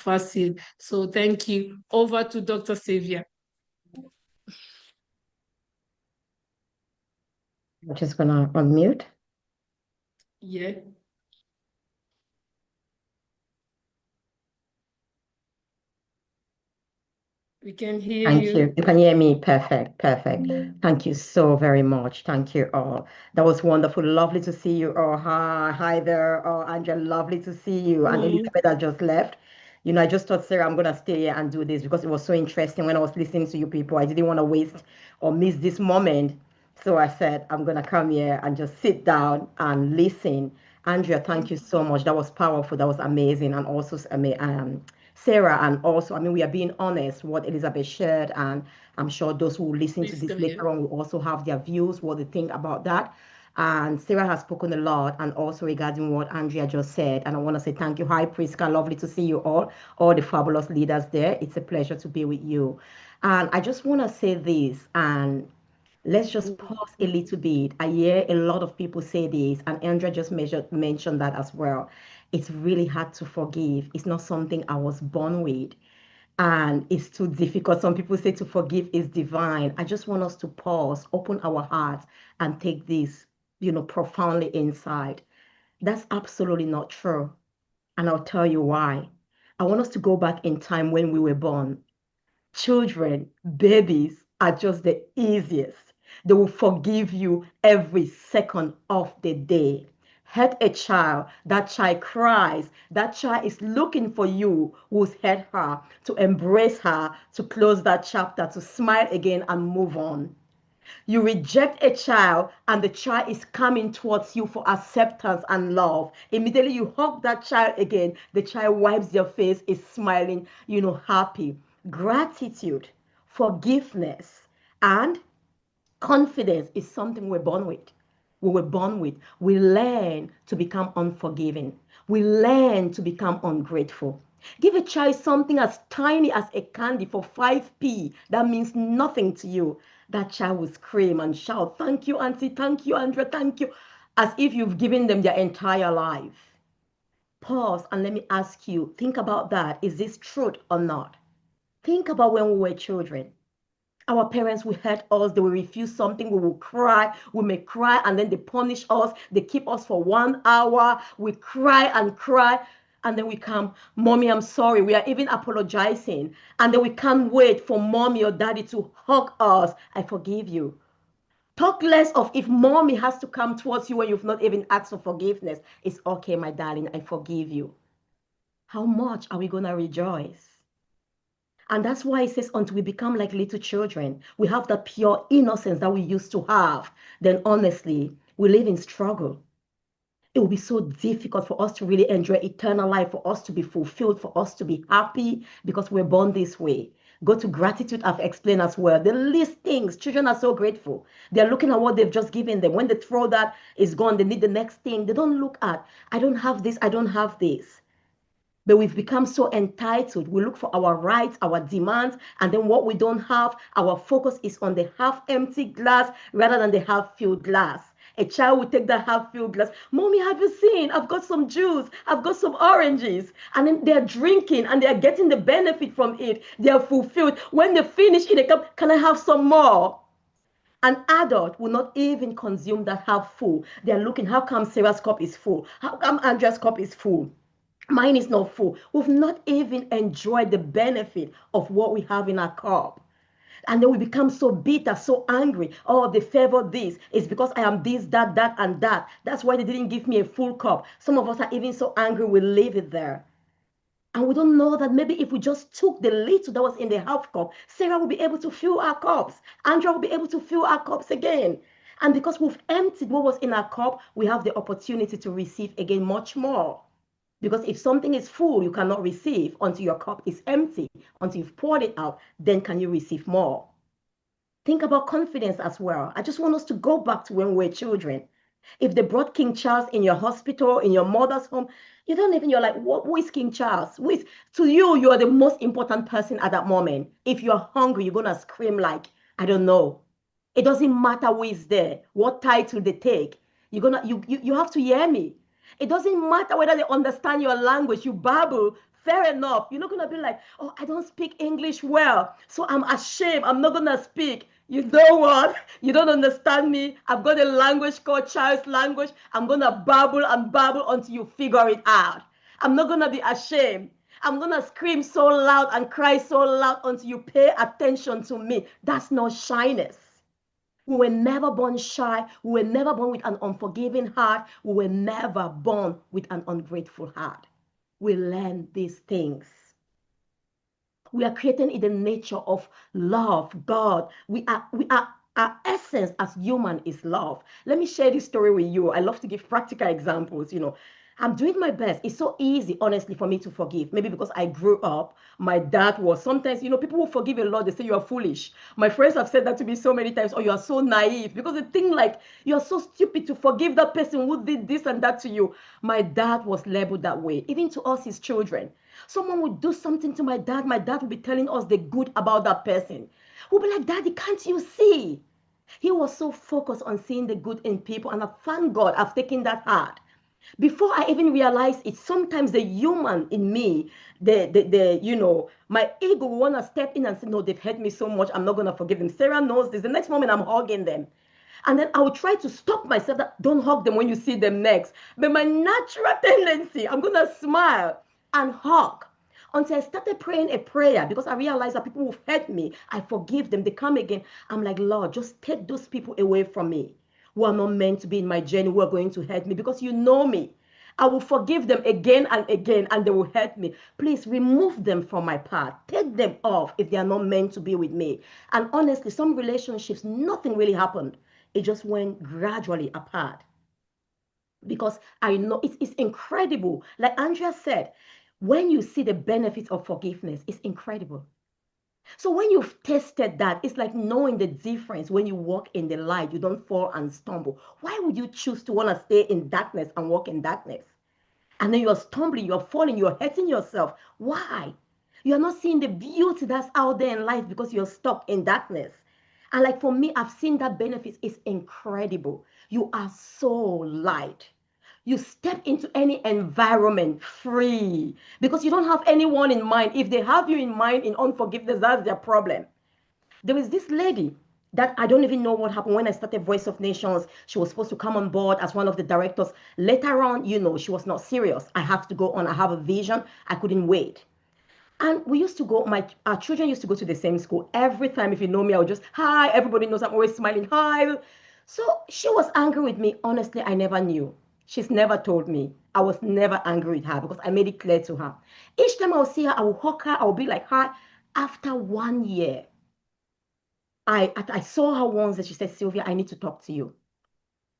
facet. So thank you. Over to Dr. Xavier. I'm just gonna unmute. Yeah. We can hear you. Thank you. You can hear me. Perfect. Perfect. Thank you so very much. Thank you all. That was wonderful. Lovely to see you. Oh, hi there. Oh, Angela, lovely to see you. And Elizabeth has just left. I just thought, Sarah, I'm gonna stay here and do this because it was so interesting when I was listening to you people. I didn't want to waste or miss this moment. So I said, I'm gonna come here and just sit down and listen. Andrea, thank you so much. That was powerful. That was amazing. And also, Sarah, and also, I mean, we are being honest, what Elizabeth shared, and I'm sure those who listen to this later on will also have their views, what they think about that. And Sarah has spoken a lot, and also regarding what Andrea just said. And I want to say thank you. Hi, Priska. Lovely to see you all the fabulous leaders there. It's a pleasure to be with you. And I just want to say this, and let's just pause a little bit. I hear a lot of people say this, and Andrea just mentioned that as well. It's really hard to forgive. It's not something I was born with, and it's too difficult. Some people say to forgive is divine. I just want us to pause, open our hearts, and take this, profoundly inside. That's absolutely not true. And I'll tell you why. I want us to go back in time when we were born. Children, babies are just the easiest. They will forgive you every second of the day. Hurt a child, that child cries, that child is looking for you who's hurt her to embrace her, to close that chapter, to smile again and move on. You reject a child and the child is coming towards you for acceptance and love. Immediately you hug that child again, the child wipes your face, is smiling, happy. Gratitude, forgiveness, and confidence is something we're born with. We were born with. We learn to become unforgiving. We learn to become ungrateful. Give a child something as tiny as a candy for 5p that means nothing to you. That child will scream and shout, "Thank you, Auntie, thank you, Andrea, thank you," as if you've given them their entire life. Pause and let me ask you, think about that. Is this truth or not? Think about when we were children. Our parents will hurt us, they will refuse something, we will cry, we may cry, and then they punish us, they keep us for 1 hour, we cry and cry, and then we come, "Mommy, I'm sorry," we are even apologizing, and then we can't wait for mommy or daddy to hug us, "I forgive you." Talk less of if mommy has to come towards you when you've not even asked for forgiveness. It's okay, my darling, I forgive you. How much are we going to rejoice? And that's why it says, until we become like little children, we have the pure innocence that we used to have, then honestly, we live in struggle. It will be so difficult for us to really enjoy eternal life, for us to be fulfilled, for us to be happy, because we're born this way. Go to gratitude, I've explained as well. The least things, children are so grateful. They're looking at what they've just given them. When they throw that, it's gone. They need the next thing. They don't look at, "I don't have this, I don't have this." But we've become so entitled. We look for our rights, our demands, and then what we don't have, our focus is on the half empty glass rather than the half filled glass. A child will take that half filled glass. "Mommy, have you seen? I've got some juice. I've got some oranges." And then they're drinking and they're getting the benefit from it. They are fulfilled. When they finish in a cup, "Can I have some more?" An adult will not even consume that half full. They're looking, how come Sarah's cup is full? How come Andrea's cup is full? Mine is not full. We've not even enjoyed the benefit of what we have in our cup. And then we become so bitter, so angry. "Oh, they favor this. It's because I am this, that, and that. That's why they didn't give me a full cup." Some of us are even so angry, we leave it there. And we don't know that maybe if we just took the little that was in the half cup, Sarah will be able to fill our cups. Andrea will be able to fill our cups again. And because we've emptied what was in our cup, we have the opportunity to receive again much more. Because if something is full, you cannot receive until your cup is empty. Until you've poured it out, then can you receive more. Think about confidence as well. I just want us to go back to when we were children. If they brought King Charles in your hospital, in your mother's home, you're like, who is King Charles? To you, you are the most important person at that moment. If you're hungry, you're going to scream like, I don't know. It doesn't matter who is there, what title they take. You have to hear me. It doesn't matter whether they understand your language. You babble fair enough. You're not going to be like, oh, I don't speak English well, so I'm ashamed. I'm not going to speak. You know what? You don't understand me. I've got a language called child's language. I'm going to babble and babble until you figure it out. I'm not going to be ashamed. I'm going to scream so loud and cry so loud until you pay attention to me. That's not shyness. We were never born shy. We were never born with an unforgiving heart. We were never born with an ungrateful heart. We learn these things. We are created in the nature of love, God. Our essence as human is love. Let me share this story with you. I love to give practical examples. I'm doing my best. It's so easy, honestly, for me to forgive. Maybe because I grew up, my dad was sometimes, people will forgive a lot. They say you are foolish. My friends have said that to me so many times, or you are so naive. Because they think like you are so stupid to forgive that person who did this and that to you. My dad was labeled that way, even to us, his children. Someone would do something to my dad would be telling us the good about that person. We'll be like, Daddy, can't you see? He was so focused on seeing the good in people, and I thank God I've taken that heart. Before I even realize it, sometimes the human in me, my ego will want to step in and say, no, they've hurt me so much, I'm not going to forgive them. Sarah knows this. The next moment I'm hugging them. And then I will try to stop myself that don't hug them when you see them next. But my natural tendency, I'm going to smile and hug until I started praying a prayer because I realized that people who've hurt me, I forgive them. They come again. I'm like, Lord, just take those people away from me who are not meant to be in my journey, who are going to hurt me because you know me. I will forgive them again and again and they will hurt me. Please remove them from my path. Take them off if they are not meant to be with me. And honestly, some relationships, nothing really happened. It just went gradually apart because I know it's incredible. Like Andrea said, when you see the benefits of forgiveness, it's incredible. So when you've tested that, it's like knowing the difference when you walk in the light, you don't fall and stumble. Why would you choose to want to stay in darkness and walk in darkness? And then you're stumbling, you're falling, you're hurting yourself. Why? You're not seeing the beauty that's out there in life because you're stuck in darkness. And like for me, I've seen that benefit is incredible. You are so light. You step into any environment free because you don't have anyone in mind. If they have you in mind in unforgiveness, that's their problem. There is this lady that I don't even know what happened when I started Voice of Nations. She was supposed to come on board as one of the directors. Later on, she was not serious. I have to go on. I have a vision. I couldn't wait. And we used to go, our children used to go to the same school. Every time, if you know me, I would just, hi, everybody knows I'm always smiling, hi. So she was angry with me. Honestly, I never knew. She's never told me. I was never angry with her because I made it clear to her. Each time I would see her, I would hug her, I would be like, hi. After 1 year, I saw her once and she said, Sylvia, I need to talk to you.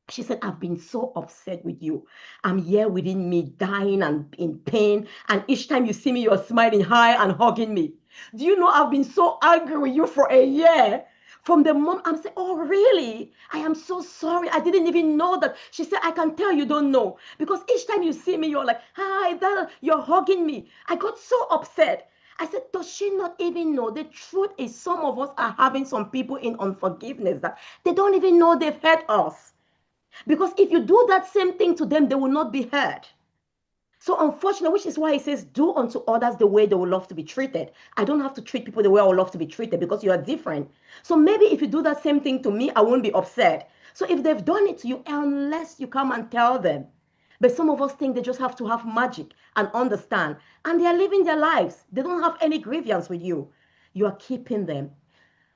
She said, I've been so upset with you. I'm here within me, dying and in pain. And each time you see me, you're smiling high and hugging me. Do you know I've been so angry with you for a year? From the mom, I'm saying, oh, really? I am so sorry. I didn't even know that. She said, I can tell you don't know. Because each time you see me, you're like, hi, you're hugging me. I got so upset. I said, does she not even know? The truth is some of us are having some people in unforgiveness that they don't even know they've hurt us. Because if you do that same thing to them, they will not be heard. So unfortunately, which is why it says, do unto others the way they would love to be treated. I don't have to treat people the way I would love to be treated because you are different. So maybe if you do that same thing to me, I won't be upset. So if they've done it to you, unless you come and tell them. But some of us think they just have to have magic and understand. And they are living their lives. They don't have any grievance with you. You are keeping them.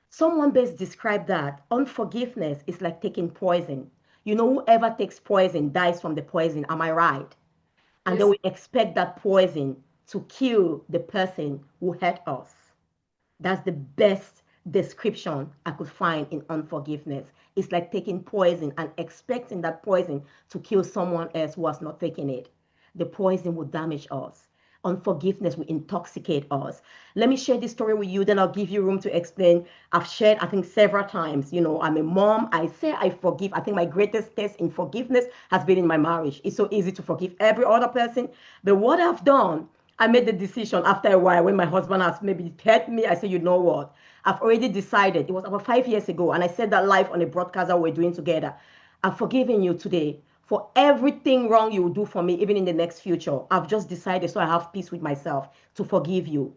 Someone best described that unforgiveness is like taking poison. Whoever takes poison dies from the poison. Am I right? And then Yes. we expect that poison to kill the person who hurt us. That's the best description I could find in unforgiveness. It's like taking poison and expecting that poison to kill someone else who has not taken it. The poison will damage us. Unforgiveness will intoxicate us. Let me share this story with you, then I'll give you room to explain. I've shared, I think, several times. I'm a mom. I say I forgive. I think my greatest test in forgiveness has been in my marriage. It's so easy to forgive every other person. But what I've done, I made the decision after a while when my husband has maybe hurt me. I said, you know what? I've already decided. It was about 5 years ago. And I said that live on a broadcast that we're doing together. I've forgiven you today. for everything wrong you will do for me, even in the next future. I've just decided, so I have peace with myself, to forgive you.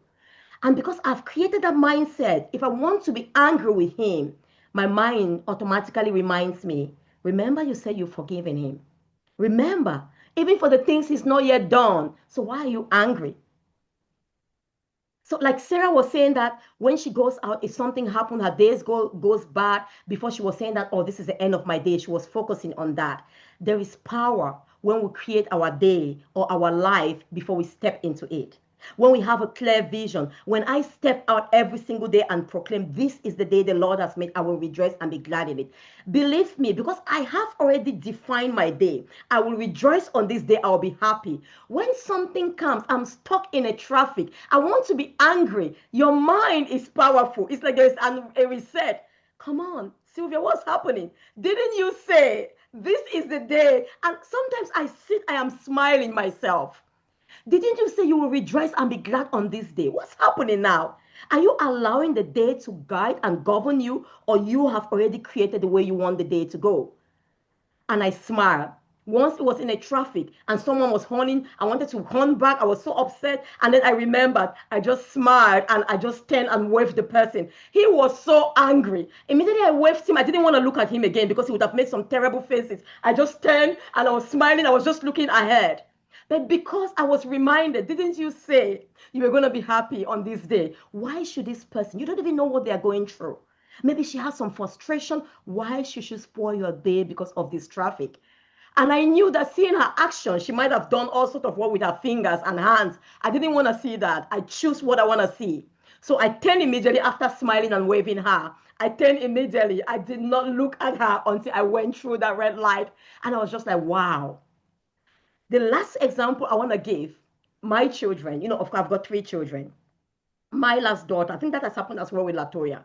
And because I've created that mindset, if I want to be angry with him, my mind automatically reminds me, remember you said you've forgiven him. Remember, even for the things he's not yet done. So why are you angry? So like Sarah was saying that when she goes out, if something happened, her days goes bad. Before she was saying that, oh, this is the end of my day. She was focusing on that. There is power when we create our day or our life before we step into it. When we have a clear vision, when I step out every single day and proclaim, this is the day the Lord has made, I will rejoice and be glad in it. Believe me, because I have already defined my day. I will rejoice on this day. I will be happy. When something comes, I'm stuck in a traffic. I want to be angry. Your mind is powerful. It's like there's a reset. Come on, Sylvia, what's happening? Didn't you say this is the day? And sometimes I am smiling myself. Didn't you say you will rejoice and be glad on this day? What's happening now? Are you allowing the day to guide and govern you, or you have already created the way you want the day to go? And I smiled. Once it was in a traffic and someone was horning, I wanted to horn back. I was so upset. And then I remembered, I just smiled and I just turned and waved the person. He was so angry. Immediately I waved him. I didn't want to look at him again because he would have made some terrible faces. I just turned and I was smiling. I was just looking ahead. But because I was reminded, didn't you say you were going to be happy on this day? Why should this person, you don't even know what they are going through. Maybe she has some frustration. Why should she spoil your day because of this traffic? And I knew that seeing her action, she might have done all sorts of work with her fingers and hands. I didn't want to see that. I choose what I want to see. So I turned immediately after smiling and waving her. I turned immediately. I did not look at her until I went through that red light. And I was just like, wow. The last example I want to give, my children, of course, I've got 3 children. My last daughter, I think that has happened as well with Latoya.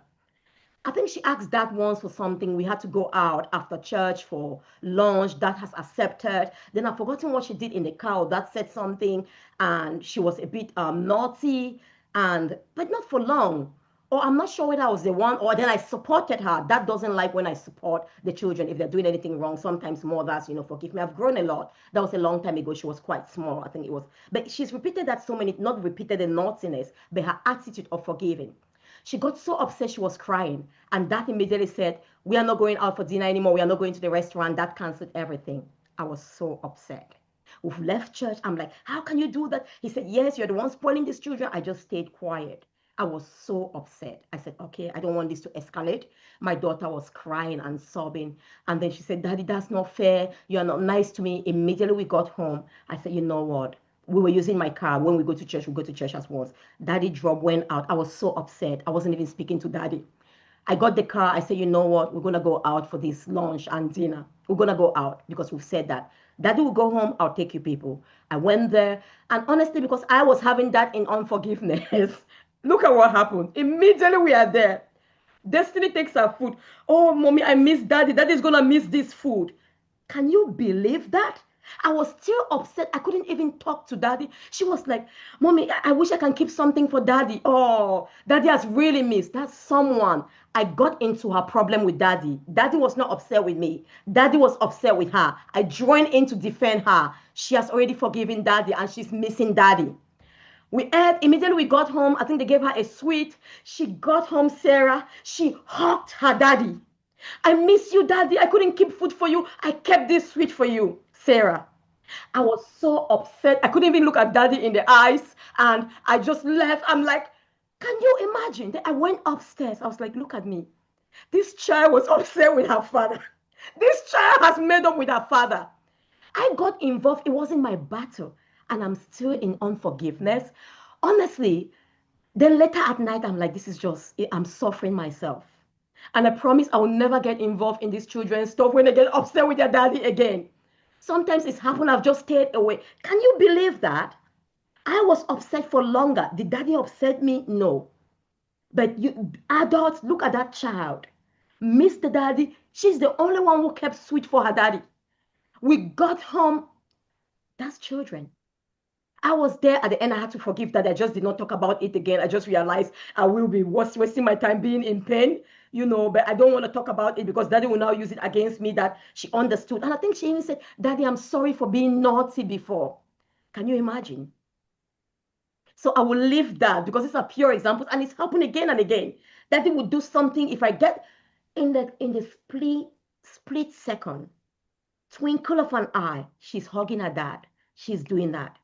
I think she asked dad once for something. We had to go out after church for lunch. Dad has accepted. Then I've forgotten what she did in the car. Dad said something and she was a bit naughty, but not for long. Or I'm not sure whether I was the one or then I supported her. Dad doesn't like when I support the children if they're doing anything wrong. Sometimes mothers, forgive me. I've grown a lot. That was a long time ago. She was quite small, I think it was. But she's repeated that so many, not repeated the naughtiness, but her attitude of forgiving. She got so upset she was crying. And that immediately said, we are not going out for dinner anymore. We are not going to the restaurant. That canceled everything. I was so upset. We've left church. I'm like, how can you do that? He said, yes, you're the one spoiling these children. I just stayed quiet. I was so upset. I said, okay, I don't want this to escalate. My daughter was crying and sobbing. And then she said, Daddy, that's not fair. You are not nice to me. Immediately we got home. I said, you know what? We were using my car. When we go to church, we go to church as once. Daddy drop went out. I was so upset. I wasn't even speaking to daddy. I got the car. I said, you know what? We're going to go out for this lunch and dinner. We're going to go out because we've said that. Daddy will go home. I'll take you people. I went there. And honestly, because I was having that in unforgiveness, look at what happened. Immediately we are there. Destiny takes our food. Oh, mommy, I miss daddy. Daddy's going to miss this food. Can you believe that? I was still upset. I couldn't even talk to daddy. She was like, Mommy, I wish I can keep something for daddy. Oh, daddy has really missed. That's someone. I got into her problem with daddy. Daddy was not upset with me. Daddy was upset with her. I joined in to defend her. She has already forgiven daddy and she's missing daddy. We ate, immediately we got home. I think they gave her a sweet. She got home, Sarah. She hugged her daddy. I miss you, daddy. I couldn't keep food for you. I kept this sweet for you, Sarah. I was so upset. I couldn't even look at daddy in the eyes. And I just left. I'm like, can you imagine? Then I went upstairs. I was like, look at me. This child was upset with her father. This child has made up with her father. I got involved. It wasn't my battle. And I'm still in unforgiveness. Honestly, then later at night, I'm like, this is just, I'm suffering myself. And I promise I will never get involved in these children's stuff when they get upset with their daddy again. Sometimes it's happened, I've just stayed away. Can you believe that? I was upset for longer. Did daddy upset me? No. But you adults, look at that child. Miss the daddy. She's the only one who kept sweet for her daddy. We got home. That's children. I was there at the end. I had to forgive that. I just did not talk about it again. I just realized I will be wasting my time being in pain, but I don't want to talk about it because daddy will now use it against me that she understood. And I think she even said, Daddy, I'm sorry for being naughty before. Can you imagine? So I will leave that because these are pure examples and it's happened again and again. Daddy would do something if I get in the split second, twinkle of an eye, she's hugging her dad. She's doing that.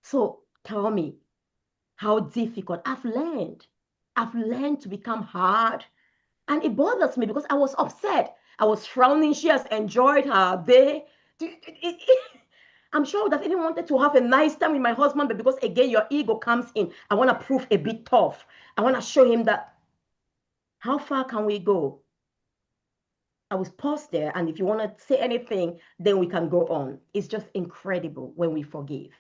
So tell me, how difficult. I've learned to become hard. And it bothers me because I was upset. I was frowning. She has enjoyed her day. I'm sure I would have even wanted to have a nice time with my husband, but because again, your ego comes in. I want to prove a bit tough. I want to show him that how far can we go? I was paused there. And if you want to say anything, then we can go on. It's just incredible when we forgive.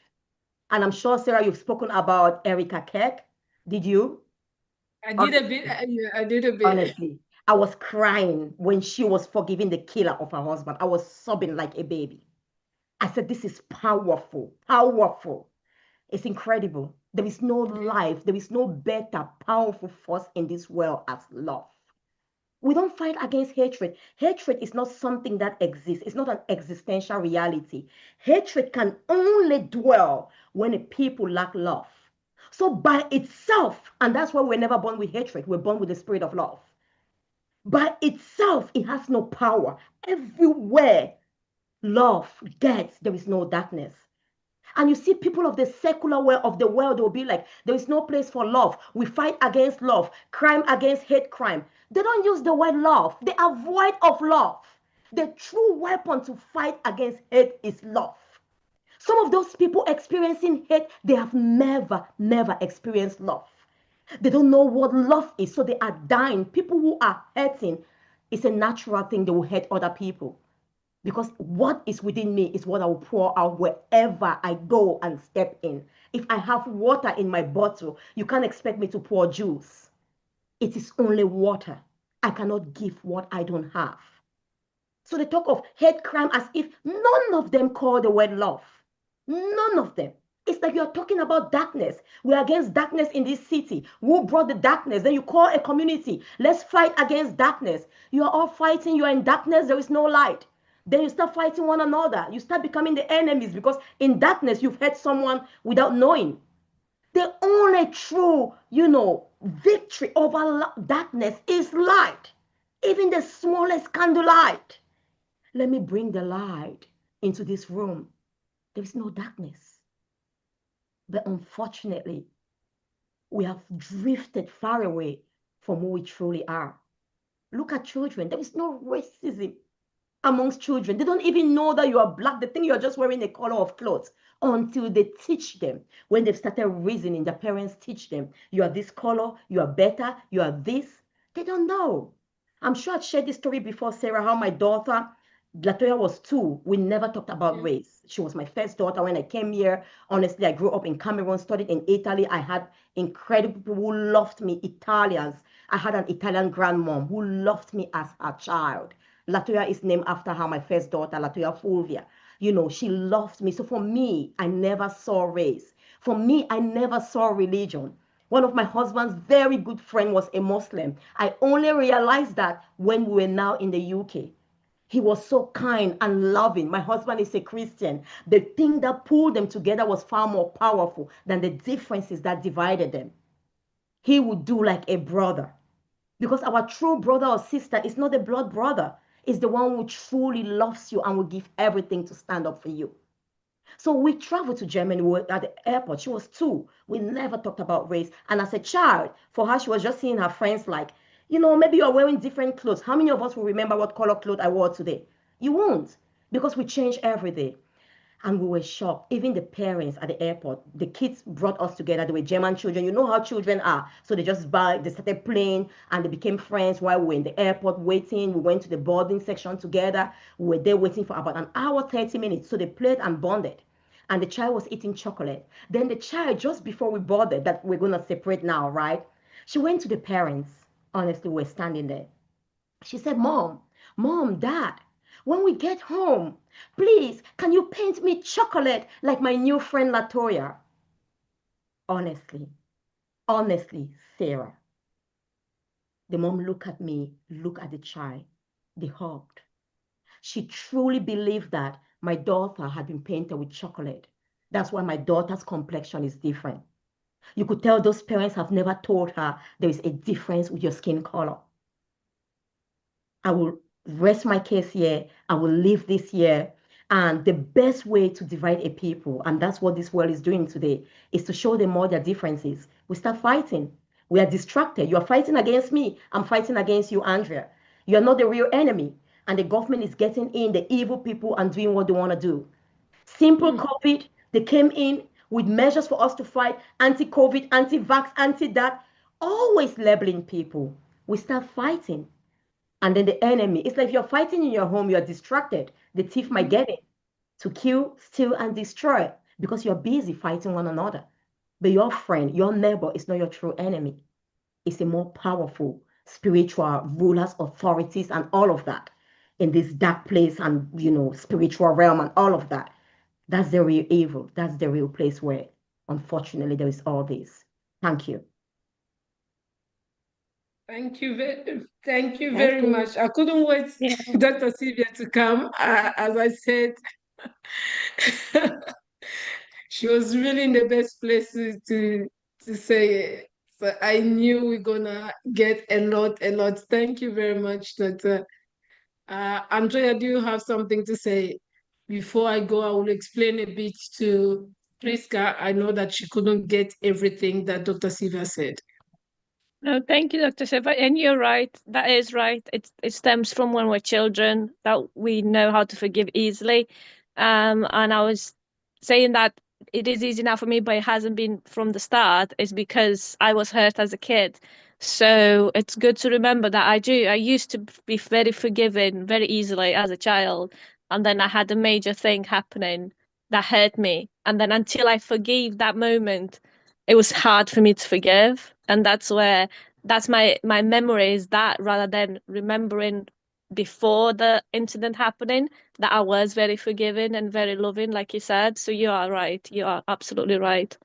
And I'm sure, Sarah, you've spoken about Erica Keck. Did you? I did a bit. Honestly, Yeah, I did a bit. honestly, I was crying when she was forgiving the killer of her husband. I was sobbing like a baby. I said, This is powerful, powerful. It's incredible. There is no life, there is no better, powerful force in this world as love. We don't fight against hatred. Hatred is not something that exists, it's not an existential reality. Hatred can only dwell when a people lack love. So, by itself, and that's why we're never born with hatred, we're born with the spirit of love. By itself, it has no power. Everywhere love gets, there is no darkness. And you see people of the secular way of the world, they'll be like, there is no place for love. We fight against love, crime against hate crime. They don't use the word love. They are void of love. The true weapon to fight against hate is love. Some of those people experiencing hate, they have never experienced love. They don't know what love is, so they are dying. People who are hurting, it's a natural thing, they will hurt other people. Because what is within me is what I will pour out wherever I go and step in. If I have water in my bottle, you can't expect me to pour juice. It is only water. I cannot give what I don't have. So they talk of hate crime as if none of them call the word love. None of them. It's like you're talking about darkness. We're against darkness in this city. Who brought the darkness? Then you call a community. Let's fight against darkness. You are all fighting. You are in darkness. There is no light. Then you start fighting one another. You start becoming the enemies because in darkness you've hurt someone without knowing. The only true, victory over darkness is light. Even the smallest candlelight. Let me bring the light into this room. There is no darkness. But unfortunately, we have drifted far away from who we truly are. Look at children. There is no racism amongst children. They don't even know that you are black. They think you're just wearing a color of clothes until they teach them. When they've started reasoning, their parents teach them, you are this color, you are better, you are this. They don't know. I'm sure I've shared this story before, Sarah, how my daughter, Latoya, was 2. We never talked about race. She was my first daughter when I came here. Honestly, I grew up in Cameroon, studied in Italy. I had incredible people who loved me, Italians. I had an Italian grandmom who loved me as her child. Latoya is named after her, my first daughter, Latoya Fulvia. She loved me. So for me, I never saw race. For me, I never saw religion. One of my husband's very good friend was a Muslim. I only realized that when we were now in the UK. He was so kind and loving. My husband is a Christian. The thing that pulled them together was far more powerful than the differences that divided them. He would do like a brother. Because our true brother or sister is not a blood brother. It's the one who truly loves you and will give everything to stand up for you. So we traveled to Germany. We were at the airport. She was 2. We never talked about race. And as a child, for her, she was just seeing her friends like, maybe you're wearing different clothes. How many of us will remember what color clothes I wore today? You won't, because we change every day. And we were shocked. Even the parents at the airport, the kids brought us together. They were German children. You know how children are. So they they started playing and they became friends while we were in the airport waiting. We went to the boarding section together. We were there waiting for about an hour, 30 minutes. So they played and bonded. And the child was eating chocolate. Then the child, just before we boarded, that we're going to separate now, right? She went to the parents. Honestly, we're standing there. She said, Mom, Dad, when we get home, please, can you paint me chocolate like my new friend Latoya? Honestly, honestly, Sarah, the mom looked at me, looked at the child, they hugged. She truly believed that my daughter had been painted with chocolate. That's why my daughter's complexion is different. You could tell those parents have never told her there is a difference with your skin color. I will rest my case here. I will leave this here. And the best way to divide a people, and that's what this world is doing today, is to show them all their differences. We start fighting. We are distracted. You are fighting against me. I'm fighting against you, Andrea. You are not the real enemy. And the government is getting in the evil people and doing what they want to do. Simple COVID, they came in with measures for us to fight anti-COVID, anti-vax, anti-that, always labeling people. We start fighting. And then the enemy, it's like you're fighting in your home, you're distracted. The thief might get it to kill, steal, and destroy because you're busy fighting one another. But your friend, your neighbor is not your true enemy. It's a more powerful spiritual rulers, authorities, and all of that in this dark place and spiritual realm and all of that. That's the real evil. That's the real place where, unfortunately, there is all this. Thank you. Thank you Thank very you. much. I couldn't wait Yeah. Dr. Sylvia to come. As I said, she was really in the best place to say it. So I knew we're gonna get a lot, a lot. Thank you very much, Dr. Andrea, do you have something to say? Before I go, I will explain a bit to Priska. I know that she couldn't get everything that Dr. Sylvia said. No, thank you, Dr. Shiva. And you're right. That is right. It stems from when we're children that we know how to forgive easily. And I was saying that it is easy now for me, but it hasn't been from the start, is because I was hurt as a kid. So it's good to remember that I do. I used to be very forgiving very easily as a child. And then I had a major thing happening that hurt me. And then until I forgave that moment, it was hard for me to forgive. And that's my memory is that, rather than remembering before the incident happening, that I was very forgiving and very loving, like you said. So you are right. You are absolutely right.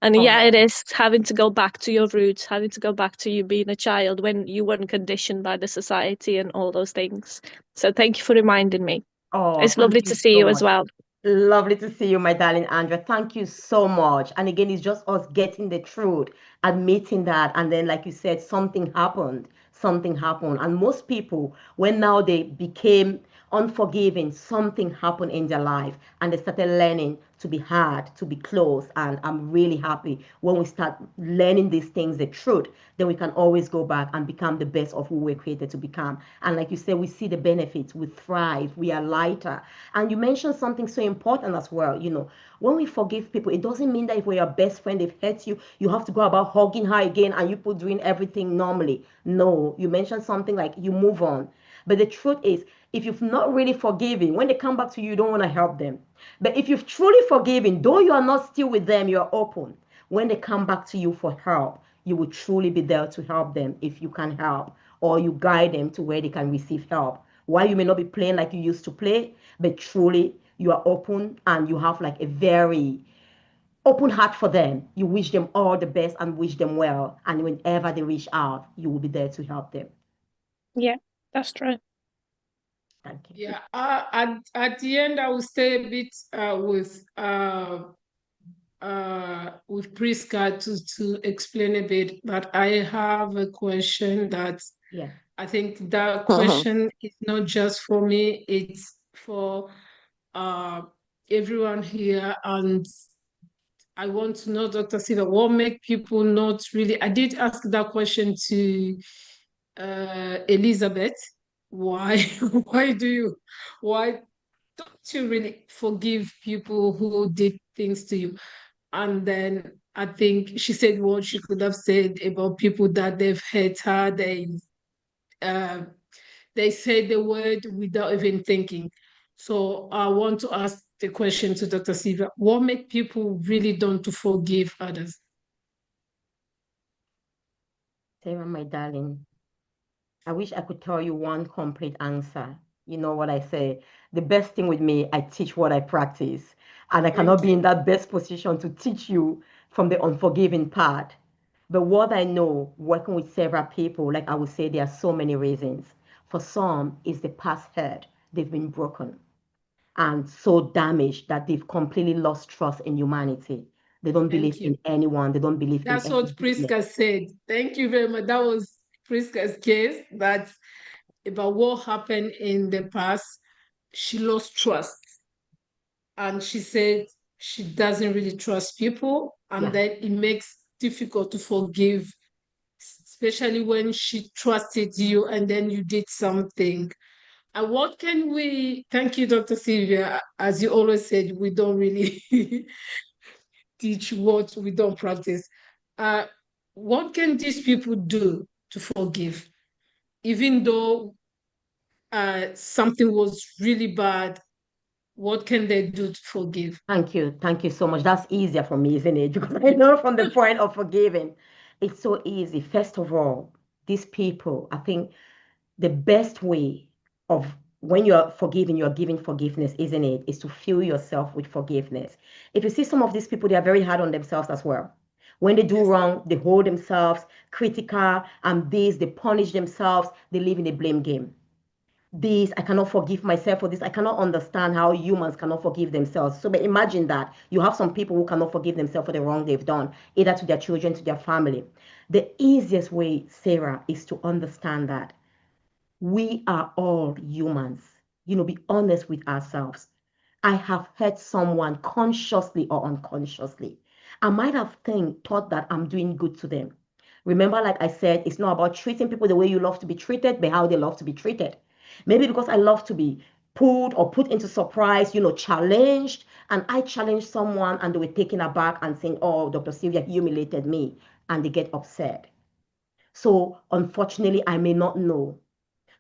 And yeah, it Oh, is having to go back to your roots, having to go back to you being a child when you weren't conditioned by the society and all those things. So thank you for reminding me. oh, It's thank lovely you to see so you as much. well. Lovely to see you, my darling Andrea. Thank you so much. And again, it's just us getting the truth, admitting that. And then, like you said, something happened. Something happened. And most people, when now they became unforgiving, something happened in their life and they started learning to be hard, to be close. And I'm really happy when we start learning these things, the truth, then we can always go back and become the best of who we're created to become. And like you said, we see the benefits, we thrive, we are lighter. And you mentioned something so important as well. When we forgive people, it doesn't mean that if we're your best friend, they've hurt you, you have to go about hugging her again and you put doing everything normally. No, you mentioned something like you move on. But the truth is, if you've not really forgiven, when they come back to you, you don't want to help them. But if you've truly forgiven, though you are not still with them, you're open. When they come back to you for help, you will truly be there to help them if you can help, or you guide them to where they can receive help. While you may not be playing like you used to play, but truly you are open and you have like a very open heart for them. You wish them all the best and wish them well. And whenever they reach out, you will be there to help them. Yeah, that's true. Thank you. Yeah, at the end, I will stay a bit with Priska to explain a bit, but I have a question that Yeah. I think that question is not just for me, it's for uh, everyone here. And I want to know, Dr. Silva, what make people not really, I did ask that question to Elizabeth. Why, why don't you really forgive people who did things to you? And then I think she said what she could have said about people that they've hurt her. Uh, they say the word without even thinking. So I want to ask the question to Dr. Silva. What make people really don't to forgive others? Sarah, my darling, I wish I could tell you one complete answer. You know what I say? The best thing with me, I teach what I practice. And I cannot Thank be in you. that best position to teach you from the unforgiving part. But what I know, working with several people, like I would say, there are so many reasons. For some, is the past hurt. They've been broken and so damaged that they've completely lost trust in humanity. They don't believe Thank you. in anyone. They don't believe in That's any what goodness. Priska said. Thank you very much. That was Priska's case. That's about what happened in the past. She lost trust. And she said she doesn't really trust people. And Yeah. then it makes difficult to forgive, especially when she trusted you and then you did something. And what can we, thank you, Dr. Sylvia. As you always said, we don't really teach what we don't practice. Uh, what can these people do to forgive? Even though something was really bad, what can they do to forgive? Thank you. Thank you so much. That's easier for me, isn't it? Because I know from the point of forgiving, it's so easy. First of all, these people, I think the best way of when you're forgiving, you're giving forgiveness, isn't it? Is to fill yourself with forgiveness. If you see some of these people, they are very hard on themselves as well. When they do Yes. wrong, they hold themselves critical and this, they punish themselves, they live in a blame game. This, I cannot forgive myself for this. I cannot understand how humans cannot forgive themselves. So but imagine that you have some people who cannot forgive themselves for the wrong they've done, either to their children, to their family. The easiest way, Sarah, is to understand that we are all humans. Be honest with ourselves. I have hurt someone consciously or unconsciously. I might have thought that I'm doing good to them. Remember, like I said, it's not about treating people the way you love to be treated, but how they love to be treated. Maybe because I love to be pulled or put into surprise, challenged, and I challenged someone and they were taken aback and saying, "Oh, Dr. Sylvia humiliated me," and they get upset. So, unfortunately, I may not know.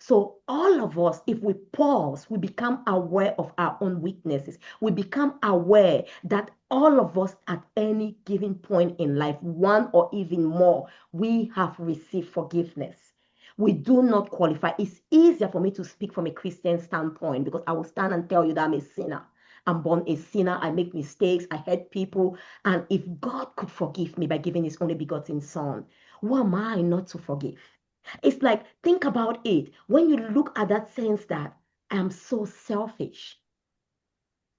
So, all of us, if we pause, we become aware of our own weaknesses. We become aware that all of us at any given point in life, one or even more, we have received forgiveness. We do not qualify. It's easier for me to speak from a Christian standpoint because I will stand and tell you that I'm a sinner. I'm born a sinner. I make mistakes. I hurt people. And if God could forgive me by giving his only begotten son, who am I not to forgive? It's like, think about it. When you look at that sense that I am so selfish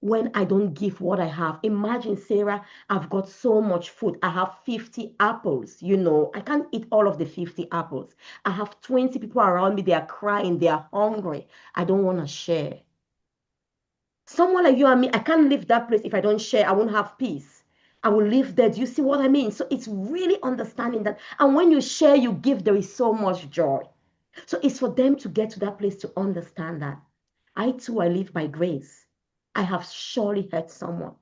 when I don't give what I have. Imagine, Sarah, I've got so much food. I have 50 apples. I can't eat all of the 50 apples. I have 20 people around me. They are crying. They are hungry. I don't want to share. Someone like you and me, I can't leave that place if I don't share. I won't have peace. I will live there. Do you see what I mean? So it's really understanding that. And when you share, you give, there is so much joy. So it's for them to get to that place to understand that I too, I live by grace. I have surely hurt someone.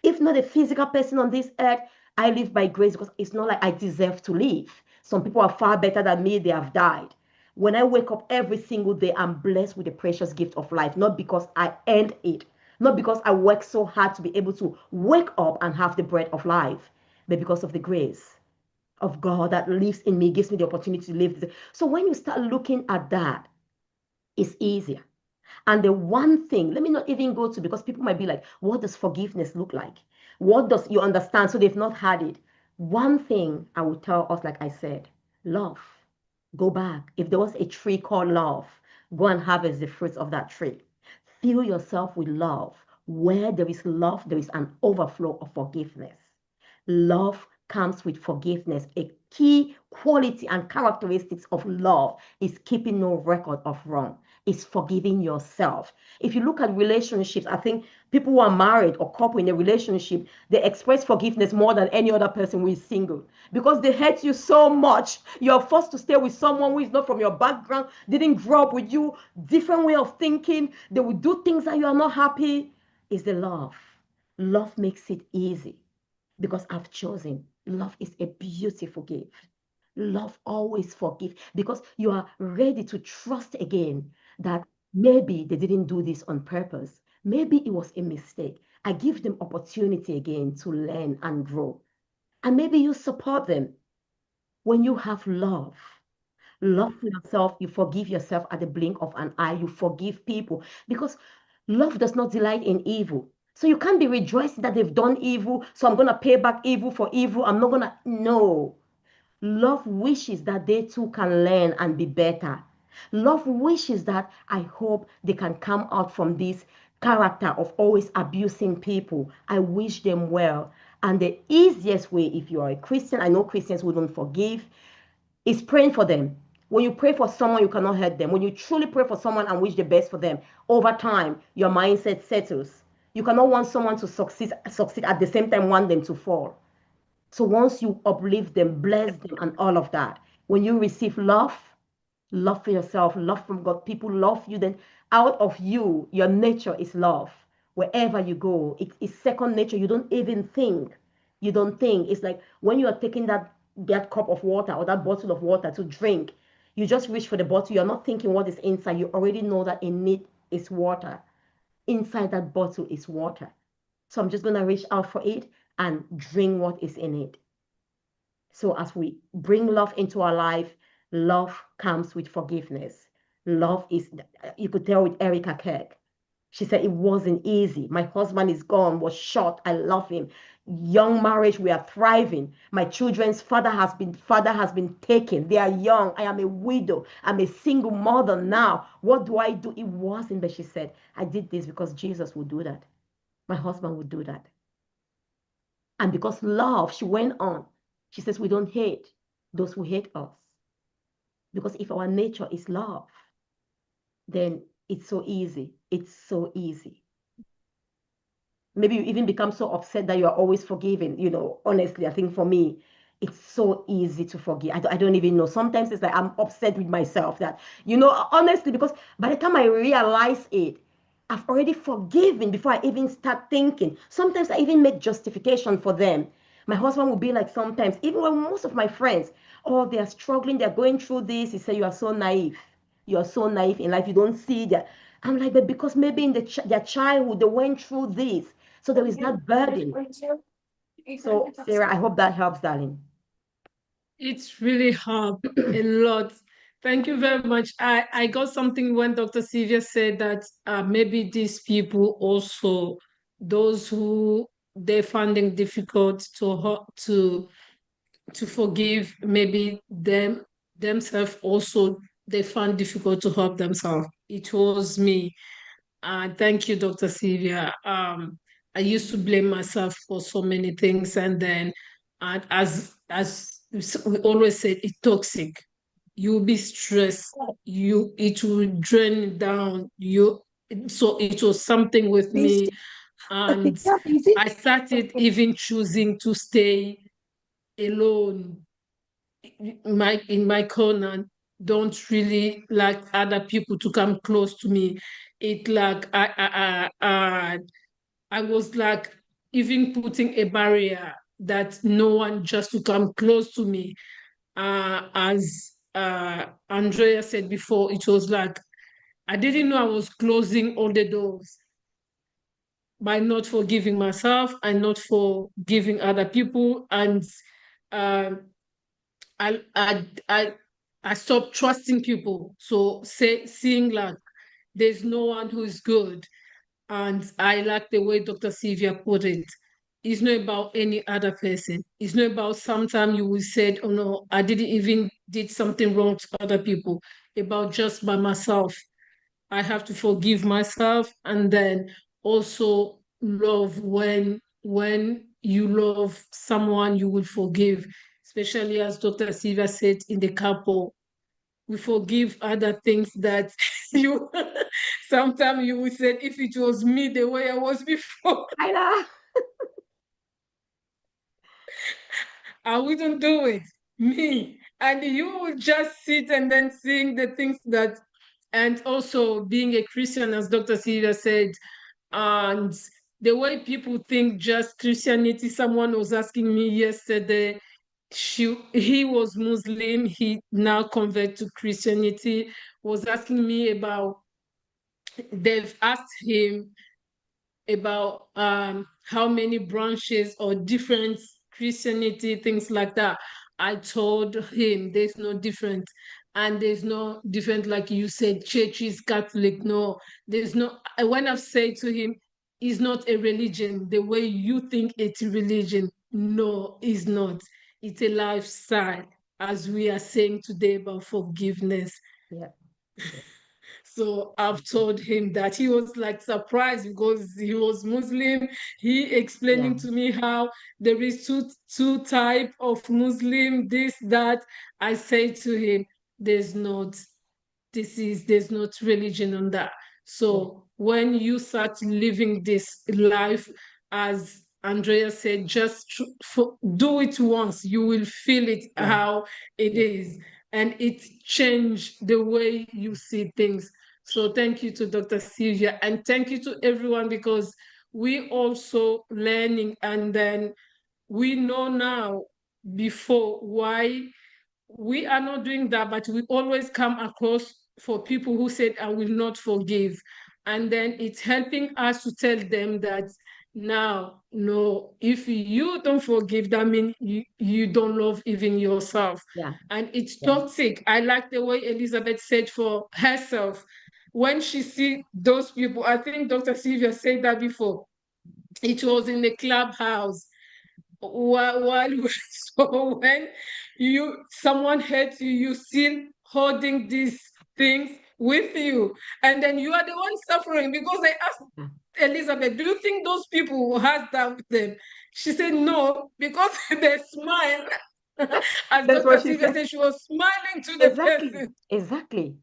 If not a physical person on this earth, I live by grace because it's not like I deserve to live. Some people are far better than me, they have died. When I wake up every single day, I'm blessed with the precious gift of life, not because I earned it, not because I work so hard to be able to wake up and have the bread of life, but because of the grace of God that lives in me, gives me the opportunity to live. So when you start looking at that, it's easier. And the one thing, let me not even go to, because people might be like, what does forgiveness look like? What does you understand? So they've not had it. One thing I would tell us, like I said, love. Go back. If there was a tree called love, go and harvest the fruits of that tree. Fill yourself with love. Where there is love, there is an overflow of forgiveness. Love comes with forgiveness. A key quality and characteristics of love is keeping no record of wrong. It's forgiving yourself. If you look at relationships, I think people who are married or couple in a relationship, they express forgiveness more than any other person who is single because they hurt you so much. You're forced to stay with someone who is not from your background, didn't grow up with you, different way of thinking. They will do things that you are not happy. Is the love. Love makes it easy because I've chosen. Love is a beautiful gift. Love always forgive because you are ready to trust again that maybe they didn't do this on purpose. Maybe it was a mistake. I give them opportunity again to learn and grow. And maybe you support them when you have love. Love for yourself, you forgive yourself at the blink of an eye, you forgive people because love does not delight in evil. So you can't be rejoicing that they've done evil, so I'm going to pay back evil for evil. I'm not going to, no. Love wishes that they too can learn and be better. Love wishes that I hope they can come out from this character of always abusing people. I wish them well. And the easiest way, if you are a Christian, I know Christians wouldn't forgive, is praying for them. When you pray for someone, you cannot hurt them. When you truly pray for someone and wish the best for them, over time, your mindset settles. You cannot want someone to succeed at the same time want them to fall. So once you uplift them, bless them, and all of that, when you receive love, love for yourself, love from God, people love you, then out of you, your nature is love. Wherever you go, it's second nature. You don't even think. You don't think. It's like when you are taking that cup of water or that bottle of water to drink, you just reach for the bottle. You're not thinking what is inside. You already know that in it is water. Inside that bottle is water. So I'm just going to reach out for it and drink what is in it. So as we bring love into our life, love comes with forgiveness. Love is, you could tell with Erica Kirk. She said it wasn't easy. My husband is gone, was shot. I love him. Young marriage, we are thriving. My children's father has been taken. They are young. I am a widow. I'm a single mother now. What do I do? It wasn't, but she said, I did this because Jesus would do that. My husband would do that. And because love, she went on. She says, we don't hate those who hate us. Because if our nature is love, then it's so easy. It's so easy. Maybe you even become so upset that you are always forgiving. Honestly, I think for me, it's so easy to forgive. I don't even know. Sometimes it's like I'm upset with myself that, honestly, because by the time I realize it, I've already forgiven before I even start thinking. Sometimes I even make justification for them. My husband will be like sometimes, even when most of my friends, oh, they are struggling, they're going through this, he said, you are so naive. You are so naive in life. You don't see that. I'm like, but because maybe in their childhood, they went through this. So there is that burden. So, Sarah, I hope that helps, darling. It's really hard a lot. Thank you very much. I got something when Dr. Sylvia said that maybe these people also, those who they finding difficult to forgive, maybe themselves also they find difficult to help themselves. It was me. Thank you, Dr. Sylvia. I used to blame myself for so many things, and then, as we always said, it's toxic. You'll be stressed. It will drain down you. So it was something with me, and I started even choosing to stay alone in my corner. Don't really like other people to come close to me. It like I was like even putting a barrier that no one just to come close to me. As Andrea said before, it was like I didn't know I was closing all the doors by not forgiving myself and not forgiving other people. And um, I I I I stopped trusting people. So seeing like there's no one who is good. And I like the way Dr. Sylvia put it. It's not about any other person. It's not about sometimes you will say, oh no, I didn't even did something wrong to other people. About just by myself. I have to forgive myself and then also love when you love someone you will forgive, especially as Dr. Siva said in the couple. We forgive other things that you sometimes you will say if it was me the way I was before. I know. I wouldn't do it. Me. And you will just sit and then seeing the things that, and also being a Christian, as Dr. Sylvia said, and the way people think just Christianity. Someone was asking me yesterday, he was Muslim, he now converted to Christianity, was asking me about, they've asked him about how many branches or different Christianity, things like that. I told him there's no difference. And there's no different, like you said, churches, Catholic. No, there's no. When I've said to him, it's not a religion the way you think it's a religion. No, it's not. It's a lifestyle, as we are saying today about forgiveness. Yeah. Yeah. So I've told him that. He was like surprised because he was Muslim. He Yeah. explaining to me how there is two type of Muslim, this, that. I say to him, there's not there's not religion on that. Yeah. So when you start living this life, as Andrea said, just do it once, you will feel it Yeah. how it Yeah. is, and it change the way you see things. So thank you to Dr. Sylvia, and thank you to everyone, because we also learning, and then we know now before why we are not doing that, but we always come across for people who said, I will not forgive. And then it's helping us to tell them that now, no, if you don't forgive, that means you don't love even yourself. Yeah. And it's Yeah. toxic. I like the way Elizabeth said for herself. When she see those people, I think Dr. Sylvia said that before. It was in the clubhouse while so when someone hurts you, you still holding these things with you, and then you are the one suffering, because I asked Yeah. Elizabeth, do you think those people who has that with them? She said no, because they smile. As That's Dr. what she Sylvia said. said, she was smiling to the Exactly. person. Exactly.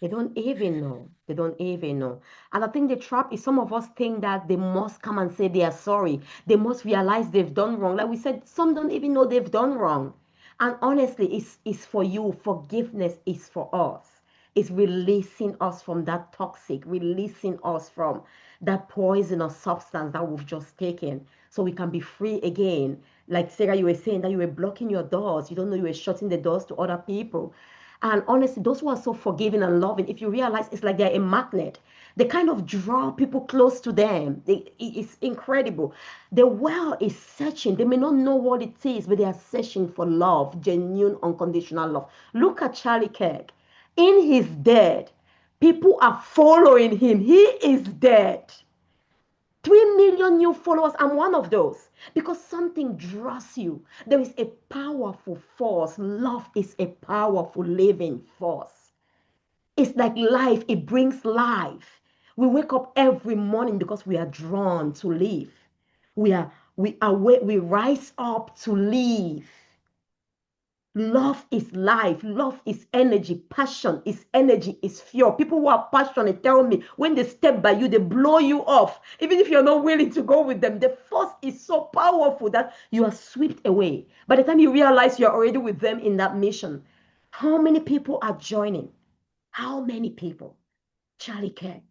They don't even know. They don't even know. And I think the trap is some of us think that they must come and say they are sorry. They must realize they've done wrong. Like we said, some don't even know they've done wrong. And honestly, it's for you. Forgiveness is for us. It's releasing us from that toxic, releasing us from that poisonous substance that we've just taken so we can be free again. Like Sarah, you were saying that you were blocking your doors. You don't know you were shutting the doors to other people. And honestly, those who are so forgiving and loving, if you realize it's like they're a magnet, they kind of draw people close to them. It's incredible. The world is searching. They may not know what it is, but they are searching for love, genuine, unconditional love. Look at Charlie Kirk. In his death, people are following him. He is dead. 3 million new followers. I'm one of those because something draws you. There is a powerful force. Love is a powerful living force. It's like life, it brings life. We wake up every morning because we are drawn to live. We rise up to live. Love is life. Love is energy. Passion is energy, is fuel. People who are passionate tell me when they step by you, they blow you off. Even if you're not willing to go with them, the force is so powerful that you are swept away. By the time you realize you're already with them in that mission, how many people are joining? How many people? Charlie Kirk.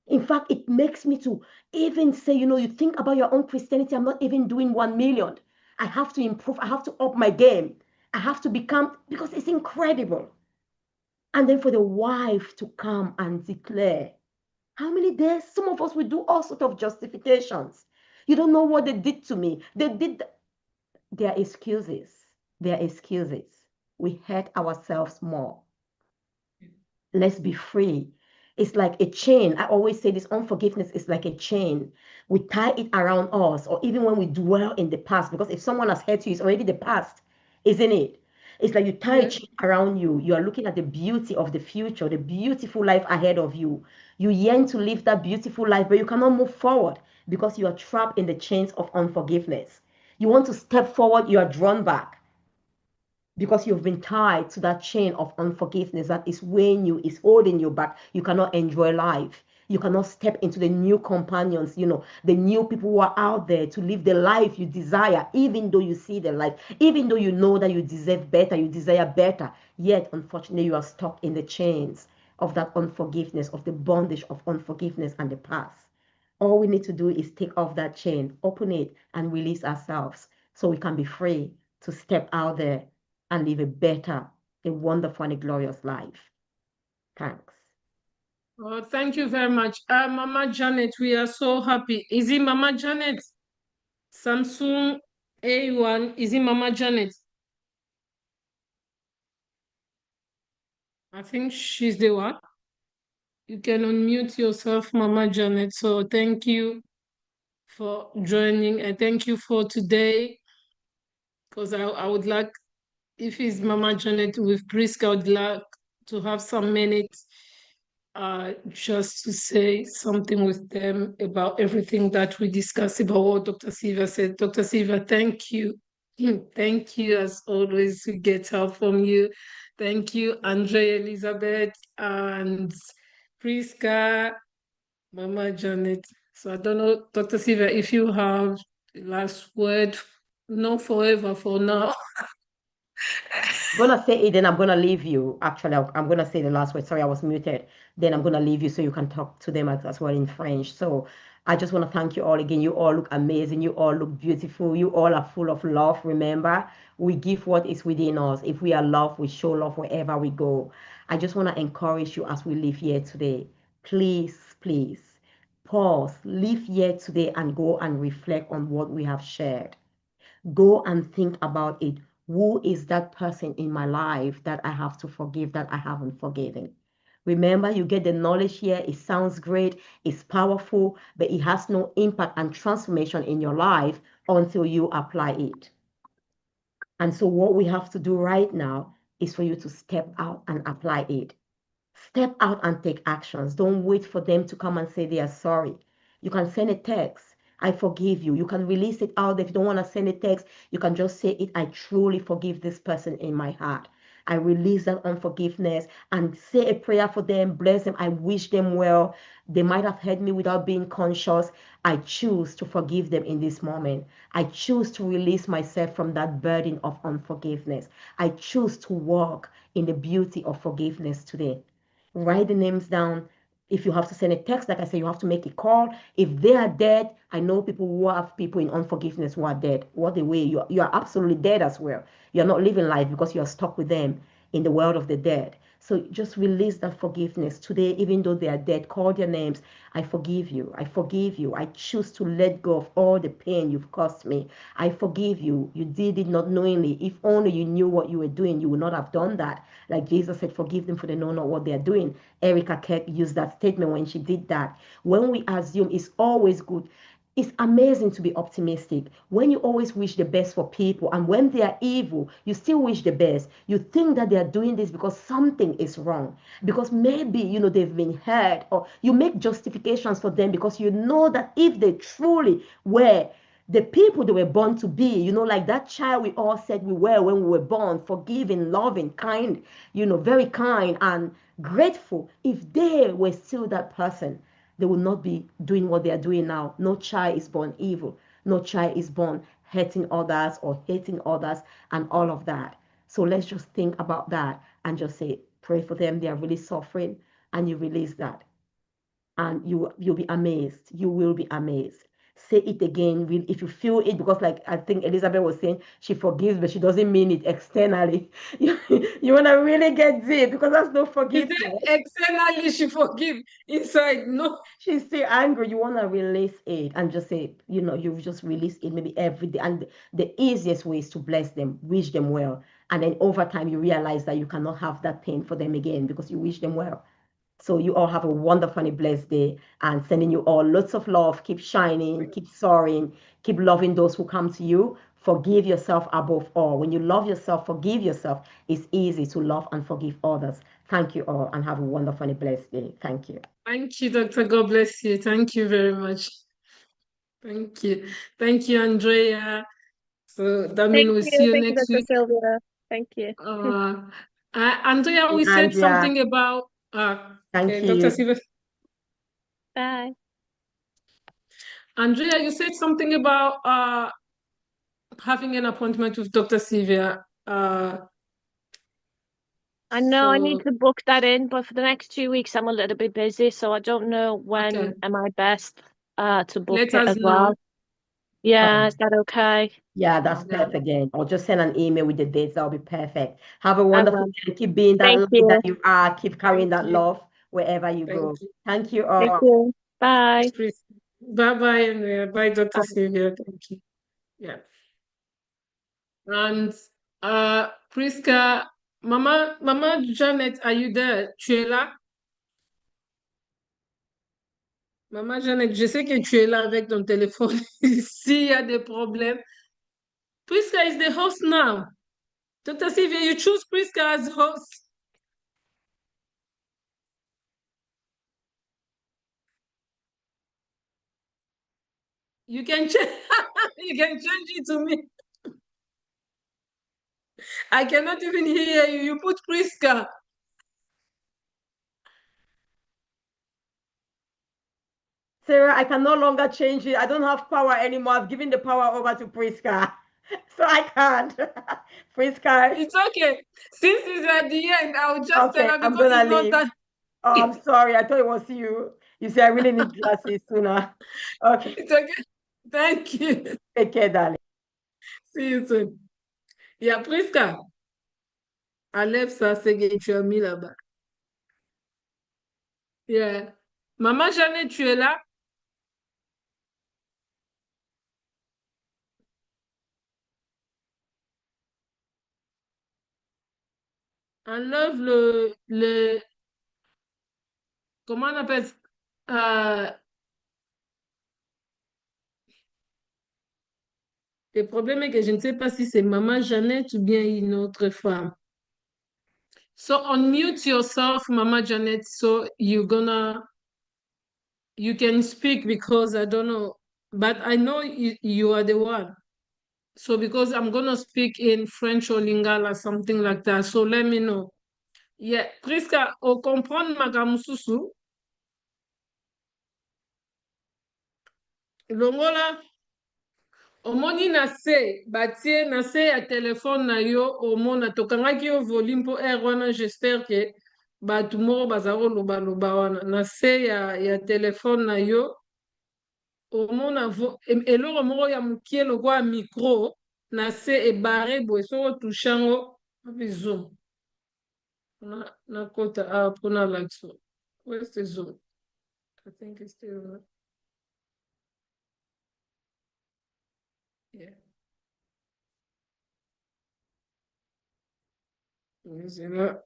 In fact, it makes me to even say, you think about your own Christianity. I'm not even doing 1 million. I have to improve. I have to up my game. I have to become, because it's incredible. And then for the wife to come and declare, how many days? Some of us will do all sorts of justifications. You don't know what they did to me. They did their excuses. Their excuses. We hurt ourselves more. Let's be free. It's like a chain. I always say this unforgiveness is like a chain. We tie it around us, or even when we dwell in the past, because if someone has hurt you, it's already the past, isn't it? It's like you tie a Yeah. chain around you. You are looking at the beauty of the future, the beautiful life ahead of you. You yearn to live that beautiful life, but you cannot move forward because you are trapped in the chains of unforgiveness. You want to step forward, you are drawn back because you've been tied to that chain of unforgiveness that is weighing you, is holding you back. You cannot enjoy life. You cannot step into the new companions, the new people who are out there to live the life you desire, even though you see the light, even though you know that you deserve better, you desire better. Yet, unfortunately, you are stuck in the chains of that unforgiveness, of the bondage of unforgiveness and the past. All we need to do is take off that chain, open it, and release ourselves so we can be free to step out there and live a better, a wonderful, and a glorious life. Thanks. Oh, thank you very much. Mama Janet, we are so happy. Is it Mama Janet? Samsung A1, is it Mama Janet? I think she's the one. You can unmute yourself, Mama Janet. So thank you for joining and thank you for today. Because I would like, if it's Mama Janet with Priska, I would like to have some minutes just to say something with them about everything that we discussed about what Dr. Silva said. Dr. Silva, thank you. Thank you, as always, we get help from you. Thank you, Andre, Elizabeth, and Priska, Mama Janet. So I don't know, Dr. Silva, if you have the last word, no forever for now. Gonna say it, then I'm gonna leave you. Actually, I'm gonna say the last word. Sorry, I was muted. Then I'm gonna leave you so you can talk to them as well in French. So I just want to thank you all again. You all look amazing. You all look beautiful. You all are full of love. Remember, we give what is within us. If we are loved, we show love wherever we go. I just want to encourage you as we live here today. Please, please pause, live here today, and go and reflect on what we have shared. Go and think about it. Who is that person in my life that I have to forgive that I haven't forgiven? Remember, you get the knowledge here. It sounds great, it's powerful, but it has no impact and transformation in your life until you apply it. And so, what we have to do right now is for you to step out and apply it. Step out and take actions. Don't wait for them to come and say they are sorry. You can send a text. I forgive you. You can release it out. If you don't want to send a text, you can just say it. I truly forgive this person in my heart. I release that unforgiveness and say a prayer for them, bless them. I wish them well. They might have hurt me without being conscious. I choose to forgive them in this moment. I choose to release myself from that burden of unforgiveness. I choose to walk in the beauty of forgiveness today. Write the names down. If you have to send a text, like I said, you have to make a call. If they are dead, I know people who have people in unforgiveness who are dead. What a way. You are absolutely dead as well. You're not living life because you are stuck with them in the world of the dead. So just release that forgiveness today, even though they are dead. Call their names. I forgive you. I forgive you. I choose to let go of all the pain you've caused me. I forgive you. You did it not knowingly. If only you knew what you were doing, you would not have done that. Like Jesus said, forgive them for they know not what they are doing. Erica Keck used that statement when she did that. When we assume, it's always good. It's amazing to be optimistic. When you always wish the best for people, and when they are evil, you still wish the best. You think that they are doing this because something is wrong. Because maybe, they've been hurt, or you make justifications for them because you know that if they truly were the people they were born to be, like that child we all said we were when we were born, forgiving, loving, kind, very kind and grateful. If they were still that person, they will not be doing what they are doing now. No child is born evil. No child is born hurting others or hating others and all of that. So let's just think about that and just say, pray for them. They are really suffering, and you release that. And you'll be amazed. You will be amazed. Say it again if you feel it, because like I think Elizabeth was saying, she forgives, but she doesn't mean it externally. You want to really get deep, because that's no She said forgiveness. externally she forgive, inside no. She's still angry. You want to release it and just say, you just release it maybe every day. And the easiest way is to bless them, wish them well. And then over time, you realize that you cannot have that pain for them again because you wish them well. So you all have a wonderfully blessed day, and sending you all lots of love. Keep shining, keep soaring, keep loving those who come to you. Forgive yourself above all. When you love yourself, forgive yourself, it's easy to love and forgive others. Thank you all, and have a wonderfully blessed day. Thank you. Thank you, Doctor. God bless you. Thank you very much. Thank you. Thank you, Andrea. So that means we'll see you Thank you, next Dr. week. Sylvia. Thank you. Andrea, we said Andrea, something about thank okay, Dr. you. Silva. Bye. Andrea, you said something about having an appointment with Dr. Sylvia. I know I need So to book that in, but for the next 2 weeks I'm a little bit busy, so I don't know okay, when am I best to book let it us as know. well. Yeah, Okay. is that okay? Yeah, that's Yeah. perfect then. Or just send an email with the dates. That'll be perfect. Have a I wonderful will. day. Keep being that Thank light that you. you are. Keep carrying Thank that you. love wherever you Thank go. you. Thank you Thank all. you. Bye. Bye bye, Andrea. Bye, Dr. Bye. Sylvia. Thank you. Yeah. And Priska, Maman Janet, are you there? Tu es là? Maman Janet, je sais que tu es là avec ton téléphone. S'il y a des problèmes. Priska is the host now. Dr. Sylvia, you choose Priska as host. You can change you can change it to me. I cannot even hear you. You put Priska. Sarah, I can no longer change it. I don't have power anymore. I've given the power over to Priska. So I can't. Priska. It's okay. Since it's at the end, I'll just tell Okay, her I'm because gonna it's not leave. that. Oh, I'm sorry. I thought it was you. You see, I really need glasses sooner. Okay. It's okay. Thank you. Take care, darling. See you soon. Yeah, Priska. Enlève ça, c'est que tu as mis là-bas. Yeah. Maman Jeannette, tu es là? Enlève comment on appelle ça? Le problème est que je ne sais pas si c'est Maman Jeannette ou bien une autre femme. So unmute yourself, Mama Janet, so you can speak because I don't know, but I know you are the one. So because I'm gonna speak in French or Lingala, something like that. So let me know. Yeah, Priska, o comprendre magamususu. Longola, omoni na se, batie na se ya telefone na yo, omona tokangaki yo volume po air wana, j'espère que bato moko baza koloba loba wana. Na se ya telefone na yo, omona eloko moko ya mokie lokola micro na se ebare boye soki otouche yango api zoom nakota awa mpona lakso. Where's the zoom? I think it's still yeah. Is it not?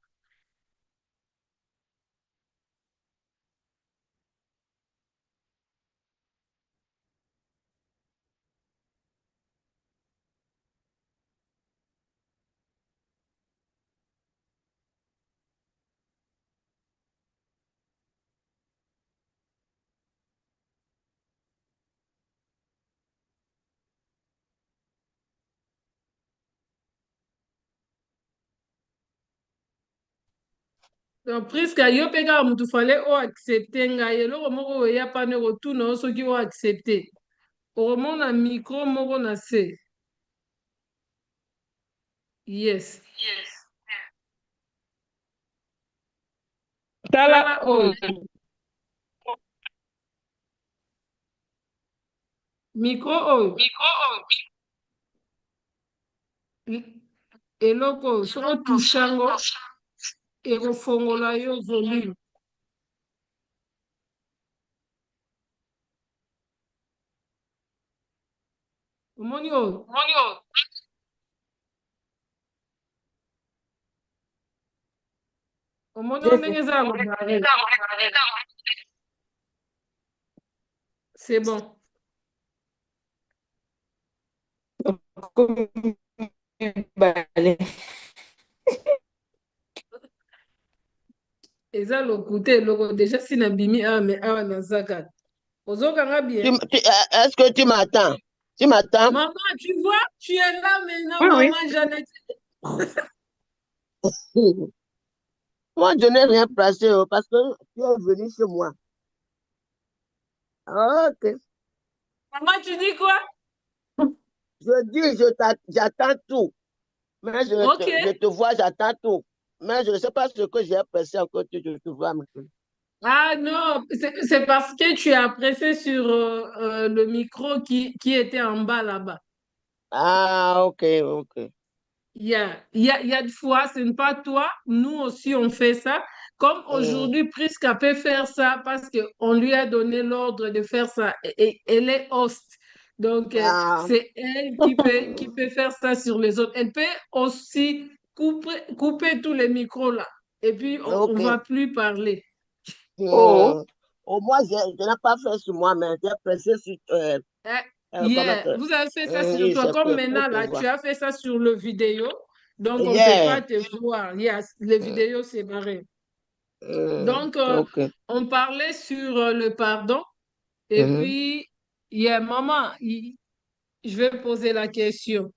Donc presque yo mpe kaka motu fale oaccepte ngai eloko moko oya pane kotuna o soki oaccepte okomona micro moko na se. Yes. Tala oyo micro oyo eloko oyo soki otouche yango ekofongola yo volume. Omoni oyo omoni oyo ndenge eza ya kobare. C'est bon. Eza lokute eloko déjà si nabimi awa me awa naza kaka ozokanga bien. Est-ce que tu m'attends? Tu m'attends? Maman, tu vois, tu es là maintenant, Oui, oui. maman Jeannette. Moi, je n'ai rien placé parce que tu es venu chez moi. Ok. Maman, tu dis quoi? Je dis, j'attends tout. Mais Ok. je te vois, j'attends tout. Mais je ne sais pas ce que j'ai pressé encore, tu te vois maintenant. Ah non, c'est parce que tu as pressé sur le micro qui était en bas là-bas. Ah, ok, ok. Il y a des fois, ce n'est pas toi, nous aussi on fait ça. Comme aujourd'hui, Priska peut faire ça parce qu'on lui a donné l'ordre de faire ça. Et elle est host. Donc, Ah, c'est elle qui peut faire ça sur les autres. Elle peut aussi coupez tous les micros là. Et puis, on Ok. ne va plus parler. Oh, Au moins, je n'ai pas fait sur moi, mais j'ai pressé sur. Hein? Comment Yeah, que. vous avez fait ça sur Oui, toi. c'est Comme pour maintenant, te là, voir. tu as fait ça sur le vidéo. Donc, on ne peut Yeah. pas te voir. Yes, les vidéos séparées. Donc, Ok. on parlait sur le pardon. Et Mhm. puis, yeah, maman, je vais poser la question.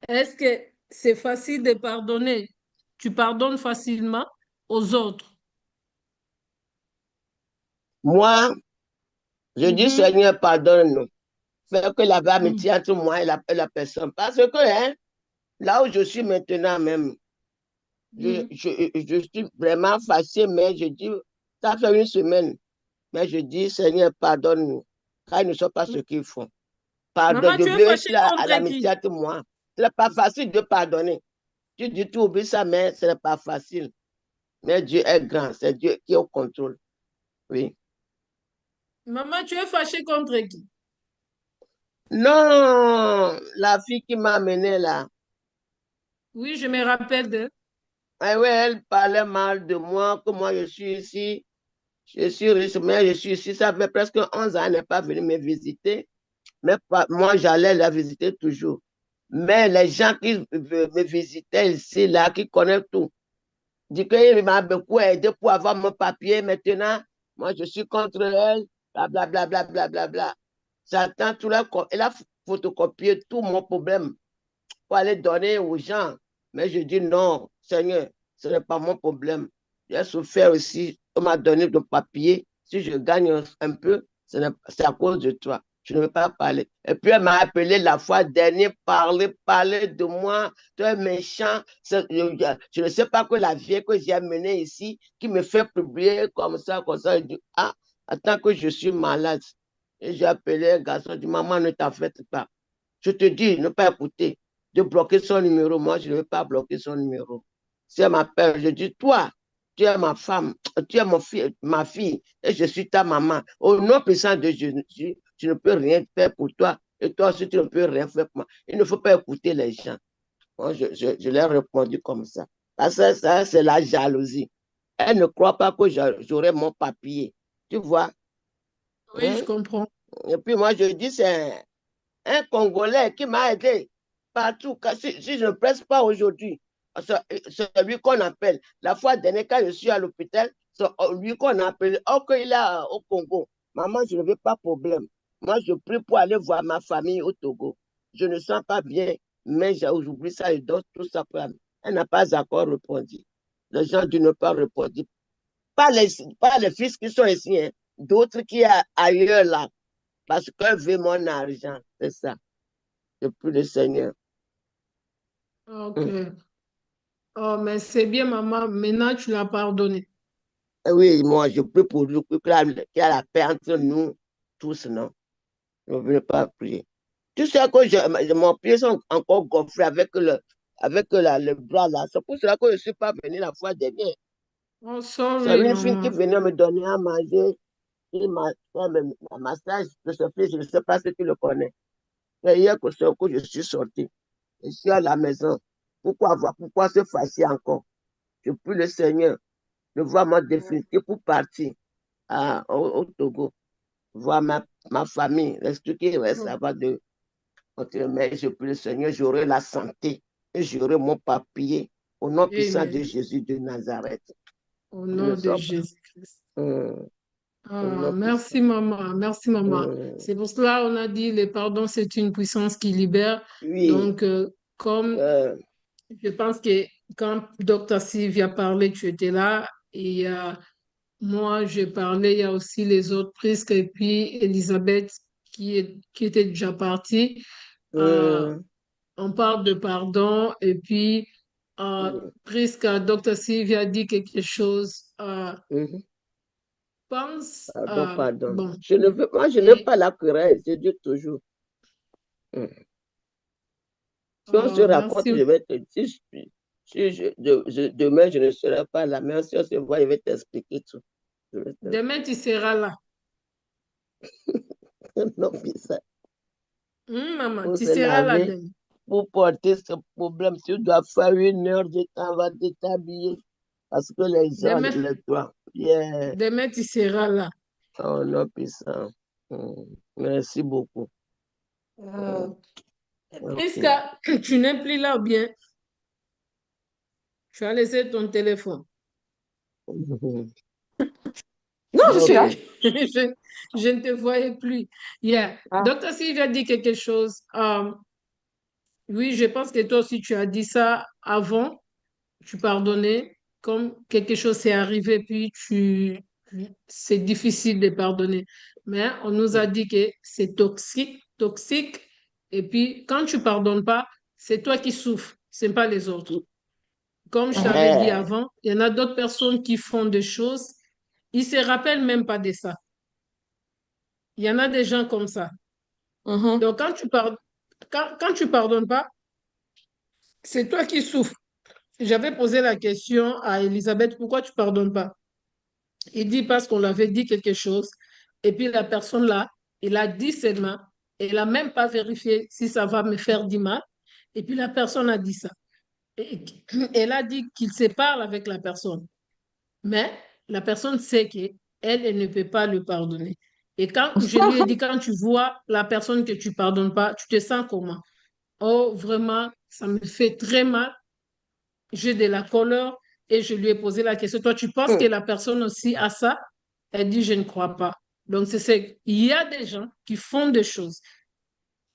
Est-ce que c'est facile de pardonner? Tu pardonnes facilement aux autres? Moi, je dis, Mhm, Seigneur, pardonne-nous. Fais que la mhm, amitié entre moi et la personne. Parce que hein, là où je suis maintenant même, mhm. je suis vraiment fâché, mais je dis, ça fait une semaine, mais je dis, Seigneur, pardonne-nous, car ils ne sont pas ce qu'ils font. Pardon, Maman, tu es j'oublie fâchée à contre l'amitié qui? entre moi. Ce n'est pas facile de pardonner. Tu dis, tu oublies ça, mais ce n'est pas facile. Mais Dieu est grand, c'est Dieu qui est au contrôle. Oui. Maman, tu es fâchée contre qui? Non, la fille qui m'a amené là, Oui, je me rappelle de. ah ouais, elle parlait mal de moi, que moi je suis ici, je suis riche, mais je suis ici, ça fait presque 11 ans, elle n'est pas venue me visiter, mais moi j'allais la visiter toujours. Mais les gens qui me visitaient ici, là, qui connaissent tout, disent qu'il m'a beaucoup aidé pour avoir mon papier, maintenant, moi je suis contre elle, blablabla, bla, bla, bla, bla, bla. J'attends tout là, elle a photocopié tout mon problème pour aller donner aux gens. Mais je dis non, Seigneur, ce n'est pas mon problème. J'ai souffert aussi. On m'a donné de papier. Si je gagne un peu, c'est à cause de toi. Je ne veux pas parler. Et puis elle m'a appelé la fois dernière, parler de moi. Tu es méchant. Je ne sais pas que la vieille que j'ai amenée ici, qui me fait publier comme ça, comme ça. Je dis, ah, attends que je suis malade. Et j'ai appelé un garçon, je dis, maman, ne t'en faites pas. Je te dis, ne pas écouter, de bloquer son numéro. Moi, je ne veux pas bloquer son numéro. Si elle m'appelle, je dis, toi, tu es ma femme, tu es ma fille, et je suis ta maman. Au nom puissant de Jésus, tu ne peux rien faire pour toi, et toi aussi, tu ne peux rien faire pour moi. Il ne faut pas écouter les gens. Moi, je leur ai répondu comme ça. Parce que ça, c'est la jalousie. Elle ne croit pas que j'aurai mon papier. Tu vois? Oui, je Hein? comprends. Et puis moi, je dis, c'est un Congolais qui m'a aidé partout. Si je ne presse pas aujourd'hui, c'est lui qu'on appelle. La fois dernière, quand je suis à l'hôpital, c'est lui qu'on appelle. Oh, qu'il est au Congo. Maman, je ne veux pas de problème. Moi, je prie pour aller voir ma famille au Togo. Je ne sens pas bien, mais j'oublie ça et d'autres, tout ça pour elle. Elle n'a pas encore répondu. Les gens disent ne pas répondre. Pas les fils qui sont ici, hein. D'autres qui sont ailleurs là, parce qu'elle veut mon argent. C'est ça. Je prie le Seigneur. Ok. Hum. Oh, mais c'est bien, maman. Maintenant, tu l'as pardonné. Et oui, moi, je prie pour lui, qu'il y a la paix entre nous tous, non? Je ne veux pas prier. Tu sais que mon pied sont encore gonflés le bras là. C'est pour cela que je ne suis pas venu la fois dernière. Oh, C'est sorry, une fille qui maman. venait me donner à manger. Il m'a fait un massage de ce fils, je ne sais pas si tu le connais. Et hier que je suis sorti. Je suis à la maison. Pourquoi se fâcher encore? Je prie le Seigneur de voir ma définitive pour partir au Togo, voir ma famille, expliquer, ouais, Oh, ça va de. Mais je prie le Seigneur, j'aurai la santé et j'aurai mon papier au nom puissant de amen. Jésus de Nazareth. Au Je ne nom de sors pas. Jésus-Christ. Au Ah, nom puissant. merci, maman. Merci, maman. Hum, C'est pour cela on a dit le pardon, c'est une puissance qui libère. oui. Donc, comme euh, je pense que quand Docteur Sylvia parlait, tu étais là. Et moi, j'ai parlé. Il y a aussi les autres prisques. Et puis, Elisabeth, qui était déjà partie. Euh, hum, on parle de pardon. Et puis, oui. Prisque, Docteur Sylvia dit quelque chose. Mhm. Pense, Pardon, pardon. bon. Moi, je n'aime Et, pas la querelle, je dis toujours. Hum. Si on se raconte, merci. je vais te dire, demain, je ne serai pas là, mais si on se voit, je vais t'expliquer tout. Je vais Demain, tu seras là. Non, puis ça, Maman, pour tu se seras là laver, demain. pour porter ce problème. Tu dois faire 1 heure de temps avant de t'habiller parce que les gens, Demain, les doigts. Yeah. demain, tu seras là. Oh non, puissant. Merci beaucoup. Puisque Ok. tu n'es plus là ou bien tu as laissé ton téléphone. Non, je Ok, suis là. je ne te voyais plus. Yeah. Ah. Docteur Sylvia dit quelque chose. Oui, je pense que toi aussi tu as dit ça avant. Tu pardonnais comme quelque chose s'est arrivé, puis c'est difficile de pardonner. Mais on nous a dit que c'est toxique, toxique. Et puis, quand tu pardonnes pas, c'est toi qui souffres, c'est pas les autres. Comme je t'avais dit Eh, avant, il y en a d'autres personnes qui font des choses, ils se rappellent même pas de ça. Il y en a des gens comme ça. Mhm. Donc, quand tu pardonnes pas, c'est toi qui souffres. J'avais posé la question à Elisabeth, pourquoi tu pardonnes pas? Il dit parce qu'on lui avait dit quelque chose, et puis la personne là, il a dit seulement, et il n'a même pas vérifié si ça va me faire du mal, et puis la personne a dit ça. Et, elle a dit qu'il se parle avec la personne, mais la personne sait qu'elle, elle ne peut pas le pardonner. Et quand je lui ai dit, quand tu vois la personne que tu pardonnes pas, tu te sens comment? Oh, vraiment, ça me fait très mal, j'ai de la colère, et je lui ai posé la question, toi, tu penses que la personne aussi a ça? Elle dit, je ne crois pas. Donc, il y a des gens qui font des choses,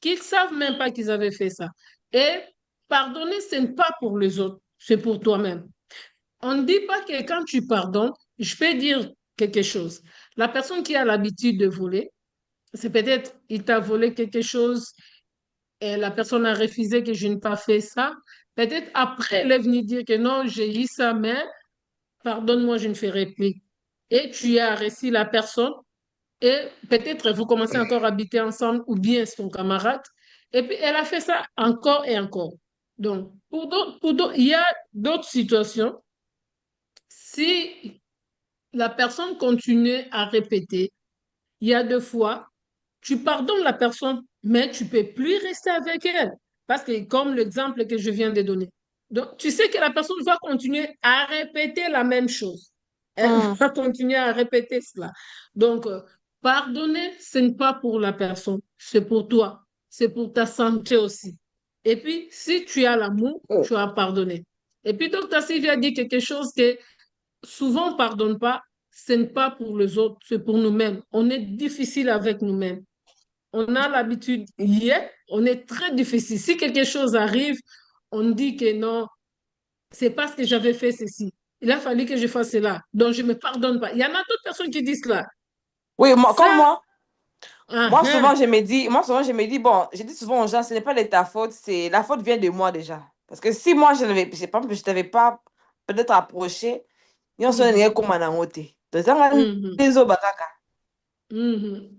qu'ils ne savent même pas qu'ils avaient fait ça. Et pardonner, ce n'est pas pour les autres, c'est pour toi-même. On ne dit pas que quand tu pardonnes, je peux dire quelque chose. La personne qui a l'habitude de voler, c'est peut-être, il t'a volé quelque chose et la personne a refusé que je n'ai pas fait ça. Peut-être après, elle est venue dire que non, j'ai eu ça, mais pardonne-moi, je ne ferai plus. Et tu as reçu la personne et peut-être vous commencez encore à habiter ensemble ou bien son camarade. Et puis elle a fait ça encore et encore. Donc, il y a d'autres situations. Si la personne continue à répéter, il y a 2 fois, tu pardonnes la personne, mais tu ne peux plus rester avec elle. Parce que comme l'exemple que je viens de donner. Donc, tu sais que la personne va continuer à répéter la même chose. Elle Mm. va continuer à répéter cela. Donc, pardonner, ce n'est pas pour la personne, c'est pour toi. C'est pour ta santé aussi. Et puis, si tu as l'amour, tu as pardonné. Et puis, Dr. Sylvia dit quelque chose que souvent on ne pardonne pas, ce n'est pas pour les autres, c'est pour nous-mêmes. On est difficile avec nous-mêmes. On a l'habitude, on est très difficile. Si quelque chose arrive, on dit que non, c'est parce que j'avais fait ceci. Il a fallu que je fasse cela. Donc, je ne me pardonne pas. Il y en a d'autres personnes qui disent cela. Oui, comme Ça, moi, souvent, je me dis, bon, je dis souvent aux gens, ce n'est pas de ta faute, c'est la faute vient de moi déjà. Parce que si moi, je t'avais pas peut-être approché, il y a mhm, comme un angoté. Donc, ça, mhm, mhm.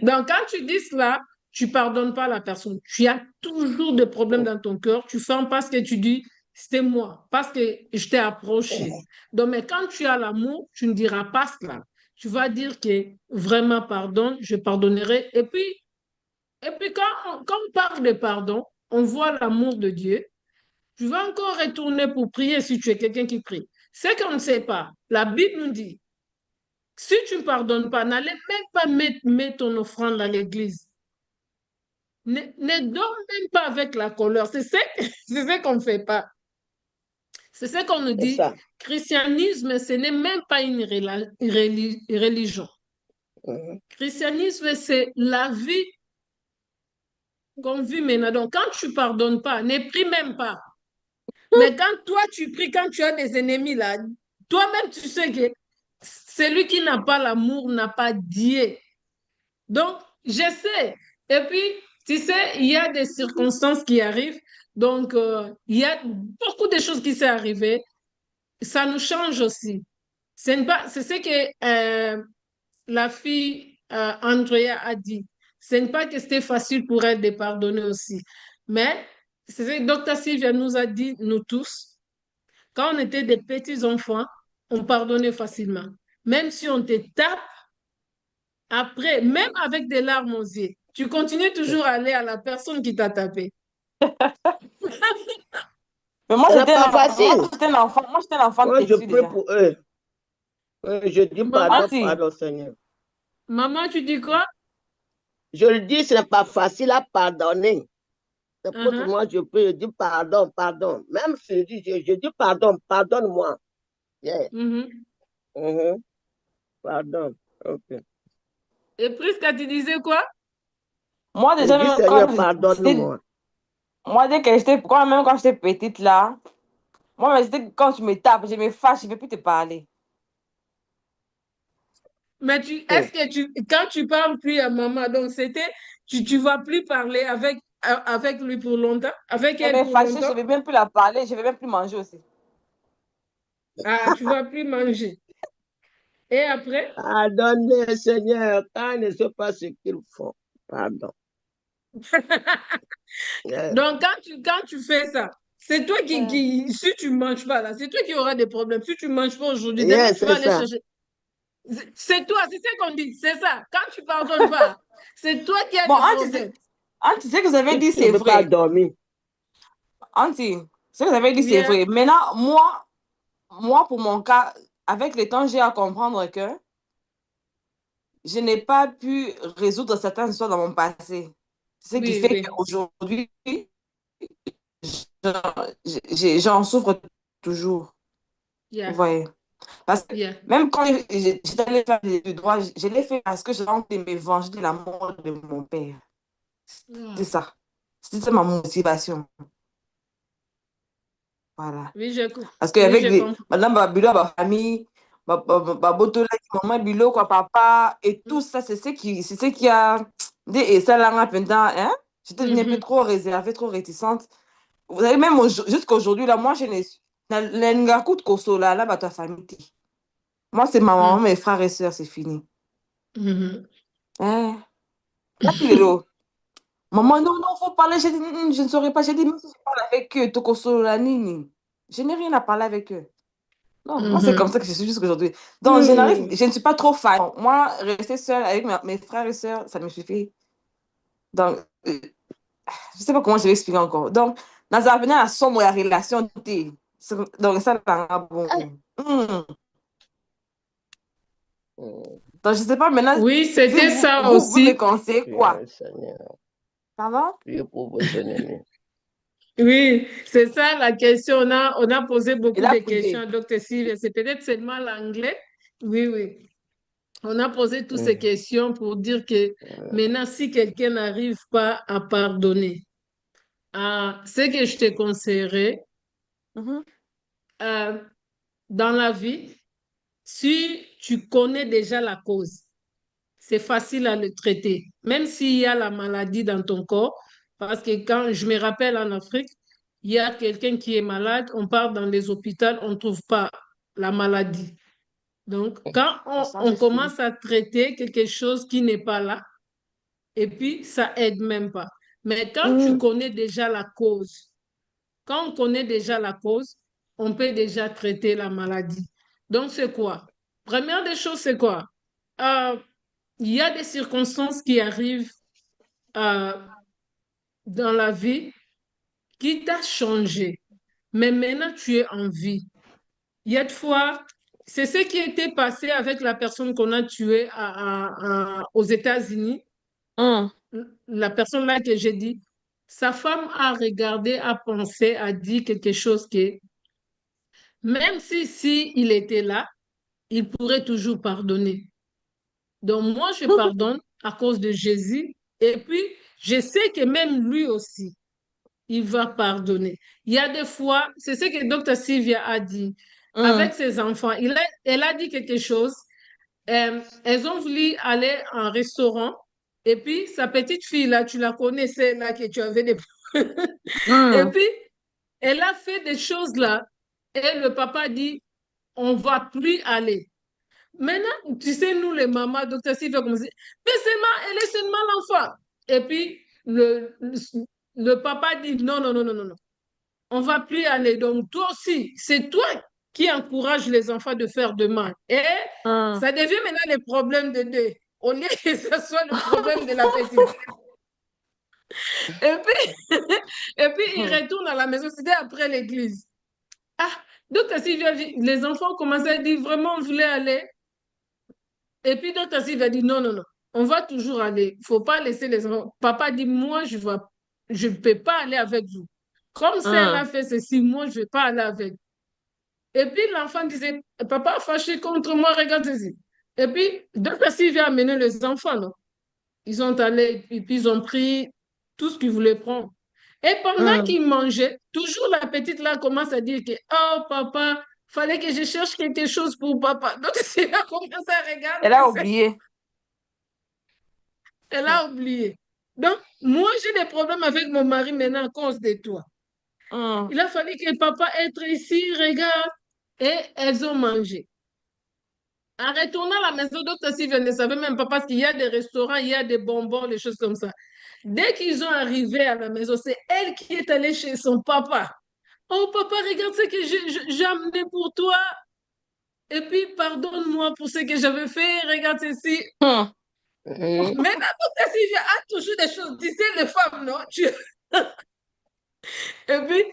Donc, quand tu dis cela, tu ne pardonnes pas la personne. Tu as toujours des problèmes dans ton cœur. Tu fermes parce que tu dis, c'était moi, parce que je t'ai approché. Donc, mais quand tu as l'amour, tu ne diras pas cela. Tu vas dire que vraiment, pardon, je pardonnerai. Et puis quand on parle de pardon, on voit l'amour de Dieu. Tu vas encore retourner pour prier si tu es quelqu'un qui prie. C'est qu'on ne sait pas. La Bible nous dit, si tu ne pardonnes pas, n'allez même pas mettre ton offrande dans l'église. Ne dors même pas avec la colère. C'est ce qu'on ne fait pas. C'est ce qu'on nous c'est dit. ça. Christianisme, ce n'est même pas une religion. Mhm. Christianisme, c'est la vie qu'on vit maintenant. Donc, quand tu ne pardonnes pas, ne prie même pas. Mais quand toi, tu pries, quand tu as des ennemis là, toi-même, tu sais que celui qui n'a pas l'amour n'a pas Dieu. Donc, j'essaie. Et puis, tu sais, il y a des circonstances qui arrivent. Donc, il y a beaucoup de choses qui sont arrivées. Ça nous change aussi. C'est ce que la fille Andrea a dit. Ce n'est pas que c'était facile pour elle de pardonner aussi. Mais c'est ce que Dr. Sylvia nous a dit, nous tous, quand on était des petits enfants, on pardonnait facilement. Même si on te tape, après, même avec des larmes aux yeux, tu continues toujours à aller à la personne qui t'a tapé. Mais moi, Ce n'est j'étais pas facile. moi, j'étais un enfant Moi, je têtu prie déjà. pour eux. Je dis Maman, pardon, Auntie, pardon, Seigneur. maman, tu dis quoi? Je le dis, ce n'est pas facile à pardonner. C'est pour Uh-huh. moi, je prie, je dis pardon, pardon. Même si je dis pardon, pardonne-moi. Yeah. Mhm. Mhm. Pardon. OK. Et Prisca, tu disais quoi? moi, Je déjà, dis, même Seigneur, pardonne-moi. moi, même quand j'étais petite là, moi, mais quand tu me tapes, je me fâche, je ne veux plus te parler. Mais est-ce que quand tu parles plus à maman, donc tu vas plus parler avec lui pour longtemps, avec Elle elle me pour fâchait, je longtemps? ne veux même plus la parler, je ne veux même plus manger aussi. Ah, tu vas plus manger. Et après? Pardonnez, Seigneur, quand ils ne sait pas ce qu'ils font. Pardon. Yeah. Donc, quand tu fais ça, c'est toi si tu manges pas là, c'est toi qui auras des problèmes. Si tu manges pas aujourd'hui, demain, Yeah, tu vas c'est aller ça. chercher. C'est toi, c'est ce qu'on dit, c'est ça. Quand tu pardonnes pas, c'est toi qui as Bon, des problèmes. Auntie, ce que vous avez Si dit, tu ne c'est peux pas vrai. dormir, Auntie, ce que vous avez dit, c'est Bien. vrai. Maintenant, moi, pour mon cas, avec le temps, j'ai à comprendre que je n'ai pas pu résoudre certaines histoires dans mon passé. C'est ce qui Oui, fait oui. qu'aujourd'hui, j'en souffre toujours. Vous Yeah, voyez? Parce que yeah. même quand j'étais allée faire du droit, je l'ai fait parce que j'ai envie de me venger de la mort de mon père. C'est Ah. ça. C'est ma motivation. Voilà. Oui, Parce oui, qu'avec je des. comprends. Madame Babilo, ma famille, ma botola, maman Bilo, quoi, papa, et tout ça, c'est ce qui a. Et ça, là, pendant, hein? J'étais devenue un peu Mhm, trop réservée, trop réticente. Vous savez, même jusqu'à aujourd'hui, là, moi, je n'ai. L'engaku de Kosola, là, bah, ta famille. Moi, c'est ma maman, mes frères et sœurs, c'est fini. mhm. Hein? Là, Pilero. Maman, non, non, faut parler. J'ai dit, je ne saurais pas. J'ai dit, même si je parle avec eux, Tokosola, Nini, je n'ai rien à parler avec eux. Non, moi, c'est comme Mhm. ça que je suis jusqu'aujourd'hui. Donc, Mhm. je ne suis pas trop fan. Moi, rester seule avec mes frères et sœurs, ça me suffit. Donc, je ne sais pas comment je vais expliquer encore. Donc, dans l'avenir, la somme ou la relation, donc, ça, bon. mm, Donc, je ne sais pas maintenant, Oui, si c'était ça vous me aussi. conseillez priez quoi? le Seigneur. Pardon? Priez pour vos ennemis. Oui, c'est ça la question. On a posé Il beaucoup a de questions privé. à Dr. Sylvia. C'est peut-être seulement l'anglais. Oui, oui. On a posé toutes ces Mm, questions pour dire que maintenant, si quelqu'un n'arrive pas à pardonner, ce que je te conseillerais, Mhm. euh, dans la vie, si tu connais déjà la cause, c'est facile à le traiter, même s'il y a la maladie dans ton corps. Parce que quand je me rappelle en Afrique, il y a quelqu'un qui est malade, on part dans les hôpitaux, on ne trouve pas la maladie. Donc, quand Ça change on fini. commence à traiter quelque chose qui n'est pas là, et puis ça aide même pas. Mais quand tu Mm. connais déjà la cause, quand on connaît déjà la cause, on peut déjà traiter la maladie. Donc, c'est quoi? Première des choses, c'est quoi? Euh, il y a des circonstances qui arrivent euh, dans la vie qui t'a changé, mais maintenant tu es en vie. Il y a de fois, c'est ce qui était passé avec la personne qu'on a tuée aux États-Unis. Mm. La personne là que j'ai dit, sa femme a regardé, a pensé, a dit quelque chose que même si il était là, il pourrait toujours pardonner. Donc moi, je pardonne à cause de Jésus. Et puis, je sais que même lui aussi, il va pardonner. Il y a des fois, c'est ce que Dr. Sylvia a dit, Mm. avec ses enfants. Elle a dit quelque chose. Elles ont voulu aller à un restaurant. Et puis, sa petite fille, là, tu la connaissais, là, que tu avais des... Et Mm. puis, elle a fait des choses là. Et le papa dit, on ne va plus aller. Maintenant, tu sais, nous, les mamans, docteur Sylvia, comme ça, mais elle est seulement l'enfant. Et puis, le papa dit, non, non, non, non, non, non. On ne va plus aller. Donc, toi aussi, c'est toi qui encourage les enfants de faire de mal. Et Mm. ça devient maintenant le problème de deux, au lieu que ce soit le problème de la petite. Et puis, et puis il retourne à la maison. C'était après l'église. Ah, d'autres Sylvia, les enfants commençaient à dire vraiment, on voulait aller. Et puis d'autres Sylvia dit non, non, non, on va toujours aller. Il ne faut pas laisser les enfants. Papa dit, moi, je ne peux pas aller avec vous. Comme ça, elle a fait ceci, moi, je ne vais pas aller avec. Et puis l'enfant disait, papa fâché contre moi, regarde ceci. Et puis, d'autres Sylvia a amené les enfants, non? Ils sont allés, et puis ils ont pris tout ce qu'ils voulaient prendre. Et pendant qu'ils mangeaient, toujours la petite là commence à dire que, oh papa, fallait que je cherche quelque chose pour papa. Donc, c'est là qu'on commence à regarder. Elle a oublié. Elle a oublié. Donc, moi, j'ai des problèmes avec mon mari maintenant à cause de toi. Il a fallu que papa entre ici, regarde. Et elles ont mangé. En retournant à la maison, d'autres aussi ne savaient même pas parce qu'il y a des restaurants, il y a des bonbons, des choses comme ça. Dès qu'ils ont arrivé à la maison, c'est elle qui est allée chez son papa. Oh, papa, regarde ce que j'ai amené pour toi. Et puis, pardonne-moi pour ce que j'avais fait. Regarde ceci. Maintenant, donc, si a toujours des choses. Tu sais, les femmes, non? Et puis,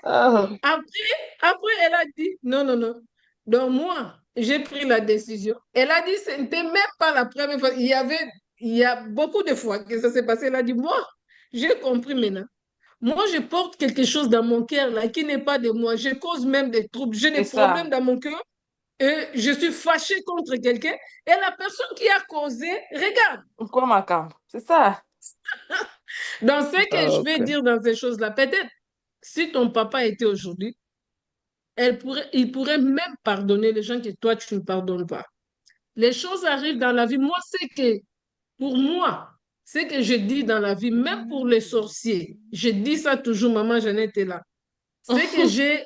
après, elle a dit, non, non, non. Donc, moi, j'ai pris la décision. Elle a dit, ce n'était même pas la première fois. Il y a beaucoup de fois que ça s'est passé. Elle a dit, moi, j'ai compris maintenant. Moi, je porte quelque chose dans mon cœur là qui n'est pas de moi. Je cause même des troubles. J'ai des C'est ça. problèmes dans mon cœur et je suis fâchée contre quelqu'un. Et la personne qui a causé, regarde. Pourquoi ma cam? C'est ça. Donc, ce que je vais dire dans ces choses-là, peut-être si ton papa était aujourd'hui, il pourrait même pardonner les gens que toi, tu ne pardonnes pas. Les choses arrivent dans la vie. Moi, c'est que, pour moi, c'est que je dis dans la vie, même pour les sorciers, je dis ça toujours, maman, j'en étais là. C'est que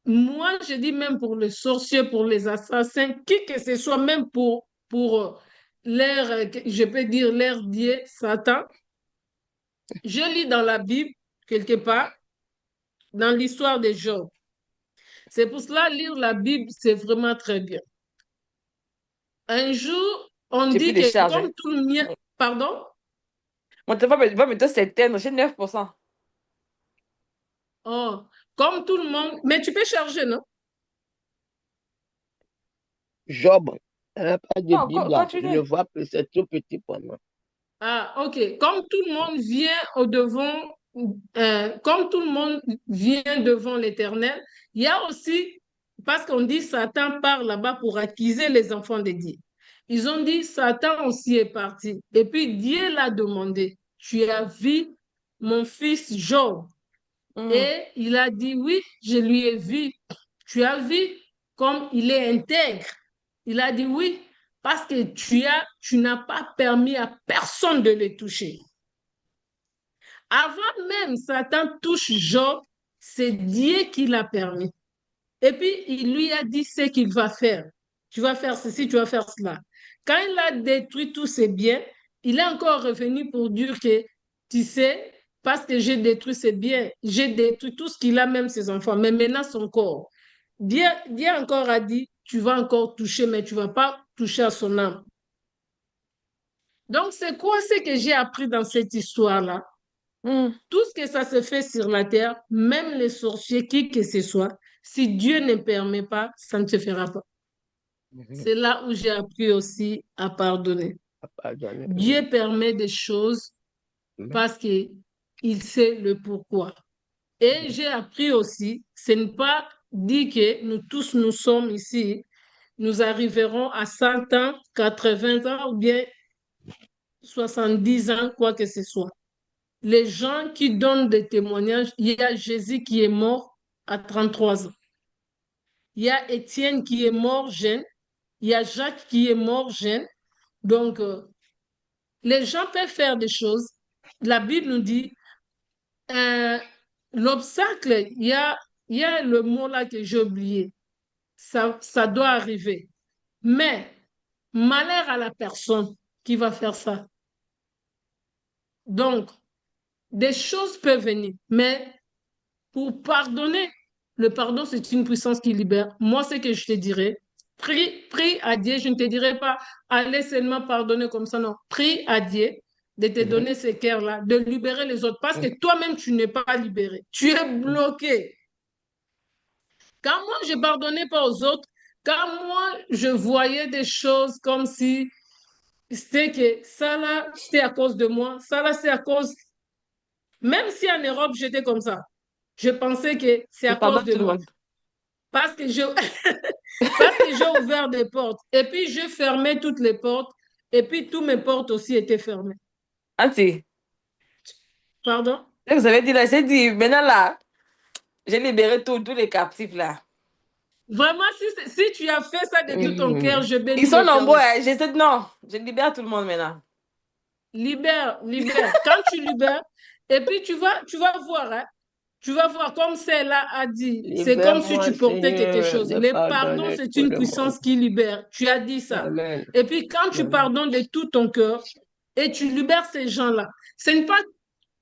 moi, je dis même pour les sorciers, pour les assassins, qui que ce soit, même pour je peux dire, leur dieu, Satan, je lis dans la Bible, quelque part, dans l'histoire de Job. C'est pour cela, lire la Bible, c'est vraiment très bien. Un jour, on J'ai plus dit de que charge. comme tout le monde... Pardon? Mon téléphone va bientôt s'éteindre. J'ai 9%. Oh, comme tout le monde... Mais tu peux charger, non? Job, elle n'a pas de Non, Bible là. Je ne continue. vois plus, c'est trop petit pour moi. Ah, ok. Comme tout le monde vient au devant, comme tout le monde vient devant l'Éternel, il y a aussi, parce qu'on dit Satan part là-bas pour accuser les enfants de Dieu. Ils ont dit Satan aussi est parti. Et puis Dieu l'a demandé, tu as vu mon fils Job? Et il a dit oui, je lui ai vu. Tu as vu comme il est intègre. Il a dit oui, parce que tu n'as pas permis à personne de le toucher. Avant même Satan touche Job, c'est Dieu qui l'a permis. Et puis, il lui a dit ce qu'il va faire. Tu vas faire ceci, tu vas faire cela. Quand il a détruit tous ses biens, il est encore revenu pour dire que, tu sais, parce que j'ai détruit ses biens, j'ai détruit tout ce qu'il a, même ses enfants, mais maintenant son corps. Dieu encore a dit, tu vas encore toucher, mais tu ne vas pas toucher à son âme. Donc, c'est quoi ce que j'ai appris dans cette histoire-là? Tout ce que ça se fait sur la terre, même les sorciers, qui que ce soit, si Dieu ne permet pas, ça ne se fera pas. C'est là où j'ai appris aussi à pardonner. Dieu permet des choses parce qu'il sait le pourquoi. Et j'ai appris aussi, ce n'est pas dit que nous tous, nous sommes ici, nous arriverons à 100 ans, 80 ans ou bien 70 ans, quoi que ce soit. Les gens qui donnent des témoignages, il y a Jésus qui est mort à 33 ans. Il y a Étienne qui est mort jeune. Il y a Jacques qui est mort jeune. Donc, les gens peuvent faire des choses. La Bible nous dit, l'obstacle, il y a le mot là que j'ai oublié. Ça doit arriver. Mais, malheur à la personne qui va faire ça. Donc, des choses peuvent venir, mais pour pardonner, le pardon, c'est une puissance qui libère. Moi, ce que je te dirais, prie à Dieu. Je ne te dirai pas, allez seulement pardonner comme ça, non. Prie à Dieu. de te donner ces cœurs-là, de libérer les autres, parce que toi-même, tu n'es pas libéré. Tu es bloqué. Quand moi, je pardonnais pas aux autres, quand moi, je voyais des choses comme si c'était que ça là, c'était à cause de moi, ça là, c'est à cause. Même si en Europe, j'étais comme ça, je pensais que c'est Je à cause pardonne de tout le moi. monde. Parce que je, parce que j'ai ouvert des portes. Et puis, je fermais toutes les portes. Et puis, toutes mes portes aussi étaient fermées. Auntie, Pardon? vous avez dit là, j'ai dit, maintenant là, j'ai libéré tous les captifs là. Vraiment, si tu as fait ça de tout ton cœur, je Ils bénis sont nombreux, l'Éternel. hein. J'ai dit non, je libère tout le monde maintenant. Libère, libère. Quand tu libères, et puis tu vas voir, hein, tu vas voir comme celle-là a dit, c'est comme si Libère-moi, tu portais quelque Seigneur, chose. de Le pardon, pardonner c'est tout une le monde. puissance qui libère. Tu as dit ça. Amen. Et puis quand tu Amen. pardonnes de tout ton cœur et tu libères ces gens-là, ce n'est pas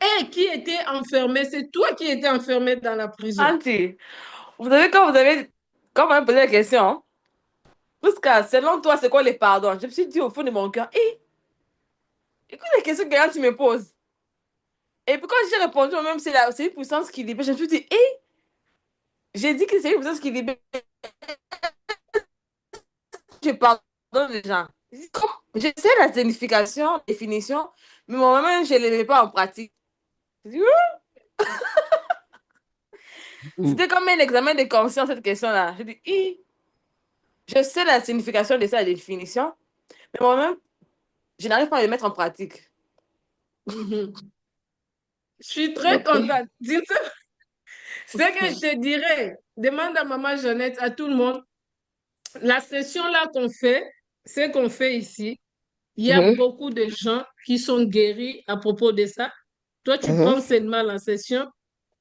eux qui étaient enfermés, c'est toi qui étais enfermé dans la prison. Auntie, vous savez, quand vous m'avez posé la question, hein, jusqu'à, selon toi, c'est quoi les pardons? Je me suis dit au fond de mon cœur, hé, écoute les questions que tu me poses. Et puis quand j'ai répondu, même c'est une puissance qui libère, je me suis dit, hé, j'ai dit que c'est une puissance qui libère, je pardonne les gens. Je sais la signification, la définition, mais moi-même, je ne les mets pas en pratique. Je dis, oui. C'était comme un examen de conscience, cette question-là. Je dis, hé, je sais la signification de ça, la définition, mais moi-même, je n'arrive pas à le mettre en pratique. Mhm. Je suis très contente. Ce que je te dirais, demande à Maman Jeannette, à tout le monde, la session-là qu'on fait, ce qu'on fait ici, il y a Mhm. beaucoup de gens qui sont guéris à propos de ça. Toi, tu Mhm. penses seulement à la session.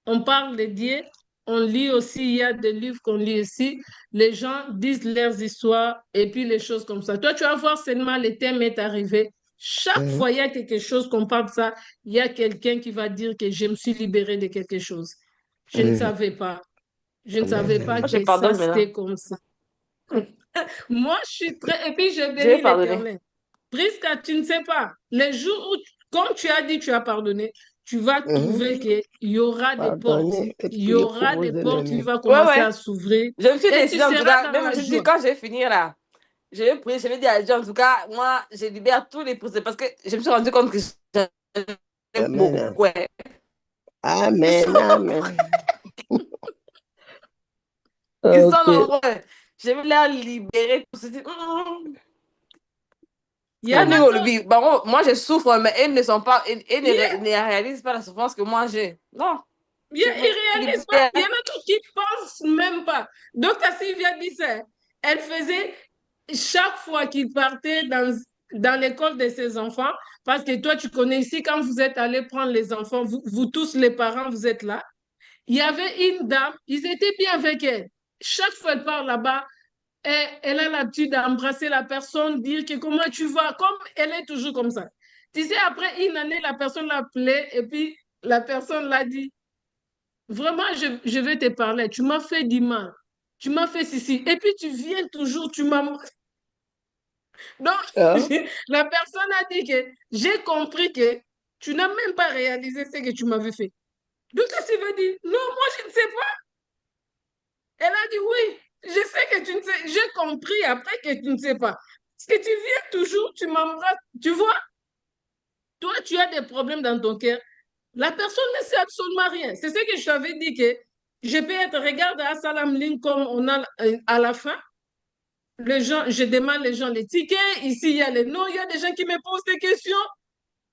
On parle de Dieu. On lit aussi, il y a des livres qu'on lit aussi. Les gens disent leurs histoires et puis les choses comme ça. Toi, tu vas voir seulement le thème est arrivé. Chaque Mhm. fois, il y a quelque chose qu'on parle de ça. Il y a quelqu'un qui va dire que je me suis libérée de quelque chose. Je ne Mhm. savais pas. Je ne Amen. savais pas Moi, je que ça, pardonne maintenant. c'était comme ça. Moi, je suis très... Et puis, je Je vais bénis pardonner. l'Éternel. Prisca, tu ne sais pas. Les jours où, comme tu as dit, tu as pardonné, tu vas Mhm. trouver qu'il y aura des portes. Pardonnez et Il y priez pour aura vos des portes qui ennemis. vont Ouais, commencer ouais. à s'ouvrir. Je me suis Et tu décidée, en tout seras cas, dans même la je dis, joie. quand je vais finir là, je vais prier, je vais dire à Dieu, en tout cas, moi, je libère tous les prisonniers parce que je me suis rendu compte que j'en ai Amen. beaucoup. Ouais. Ils sont, Amen. Amen. ils sont Ok. nombreux. Je vais les libérer. Il y Quand en a nous, d'autres. moi, je souffre, mais elles ne sont pas, elles Yeah. ne réalisent pas la souffrance que moi j'ai. Non, je Ils me ne réalisent pas. libère. Il y en a d'autres qui pensent même pas. Donc, Sylvia dit ça. Elle faisait chaque fois qu'il partait dans l'école de ses enfants, parce que toi, tu connais ici, quand vous êtes allés prendre les enfants, vous tous les parents, vous êtes là. Il y avait une dame, ils étaient bien avec elle. Chaque fois qu'elle part là-bas, elle a l'habitude d'embrasser la personne, dire que comment tu vas, comme elle est toujours comme ça. Tu sais, après une année, la personne l'a appelée et puis la personne l'a dit, vraiment, je vais te parler. Tu m'as fait du mal. Tu m'as fait ceci. Et puis tu viens toujours, tu m'as... Donc, Ah. la personne a dit que j'ai compris que tu n'as même pas réalisé ce que tu m'avais fait. Donc, ça veut dire, non, moi, je ne sais pas. Elle a dit, oui, je sais que tu ne sais. J'ai compris après que tu ne sais pas. Parce que tu viens toujours, tu m'embrasses. Tu vois, toi, tu as des problèmes dans ton cœur. La personne ne sait absolument rien. C'est ce que je t'avais dit que je peux être, regarde à Salam Link comme on a à la fin. Les gens, je demande les gens les tickets. Ici, il y a les noms. Il y a des gens qui me posent des questions.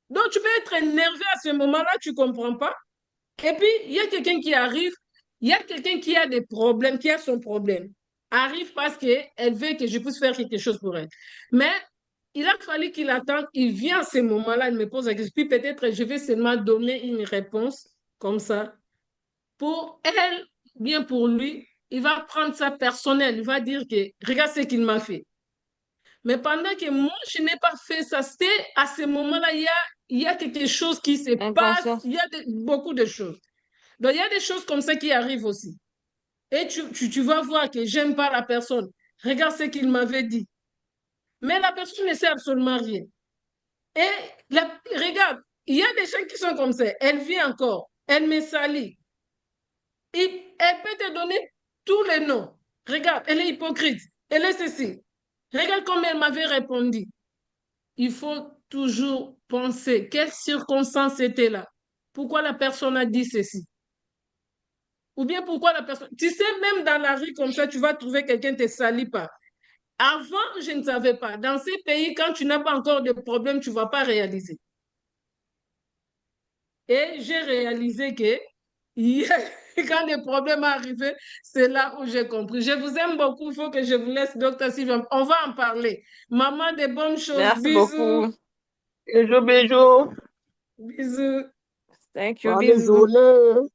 Donc, tu peux être énervé à ce moment-là, tu ne comprends pas. Et puis, il y a quelqu'un qui arrive. Il y a quelqu'un qui a des problèmes, qui a son problème. Arrive parce qu'elle veut que je puisse faire quelque chose pour elle. Mais il a fallu qu'il attende. Il vient à ce moment-là, il me pose la question. Puis peut-être je vais seulement donner une réponse comme ça pour elle, bien pour lui, il va prendre ça personnel. Il va dire que regarde ce qu'il m'a fait. Mais pendant que moi, je n'ai pas fait ça, c'était à ce moment-là, il y a quelque chose qui se passe, Inconscience. il y a beaucoup de choses. Donc, il y a des choses comme ça qui arrivent aussi. Et tu vas voir que j'aime pas la personne. Regarde ce qu'il m'avait dit. Mais la personne ne sait absolument rien. Et regarde, il y a des gens qui sont comme ça. Elle vient encore, elle me salit. Elle peut te donner tous les noms. Regarde, elle est hypocrite. Elle est ceci. Regarde comme elle m'avait répondu. Il faut toujours penser quelles circonstances étaient là. Pourquoi la personne a dit ceci? Ou bien pourquoi la personne... Tu sais, même dans la rue comme ça, tu vas trouver quelqu'un qui ne te salit pas. Avant, je ne savais pas. Dans ces pays, quand tu n'as pas encore de problème, tu ne vas pas réaliser. Et j'ai réalisé que quand les problèmes arrivaient, c'est là où j'ai compris. Je vous aime beaucoup. Il faut que je vous laisse, docteur Sylvain. On va en parler. Maman, des bonnes choses. Merci Bisous. beaucoup. Bisous, bisous. Bisous. Thank you. Bonne Bisous. journée.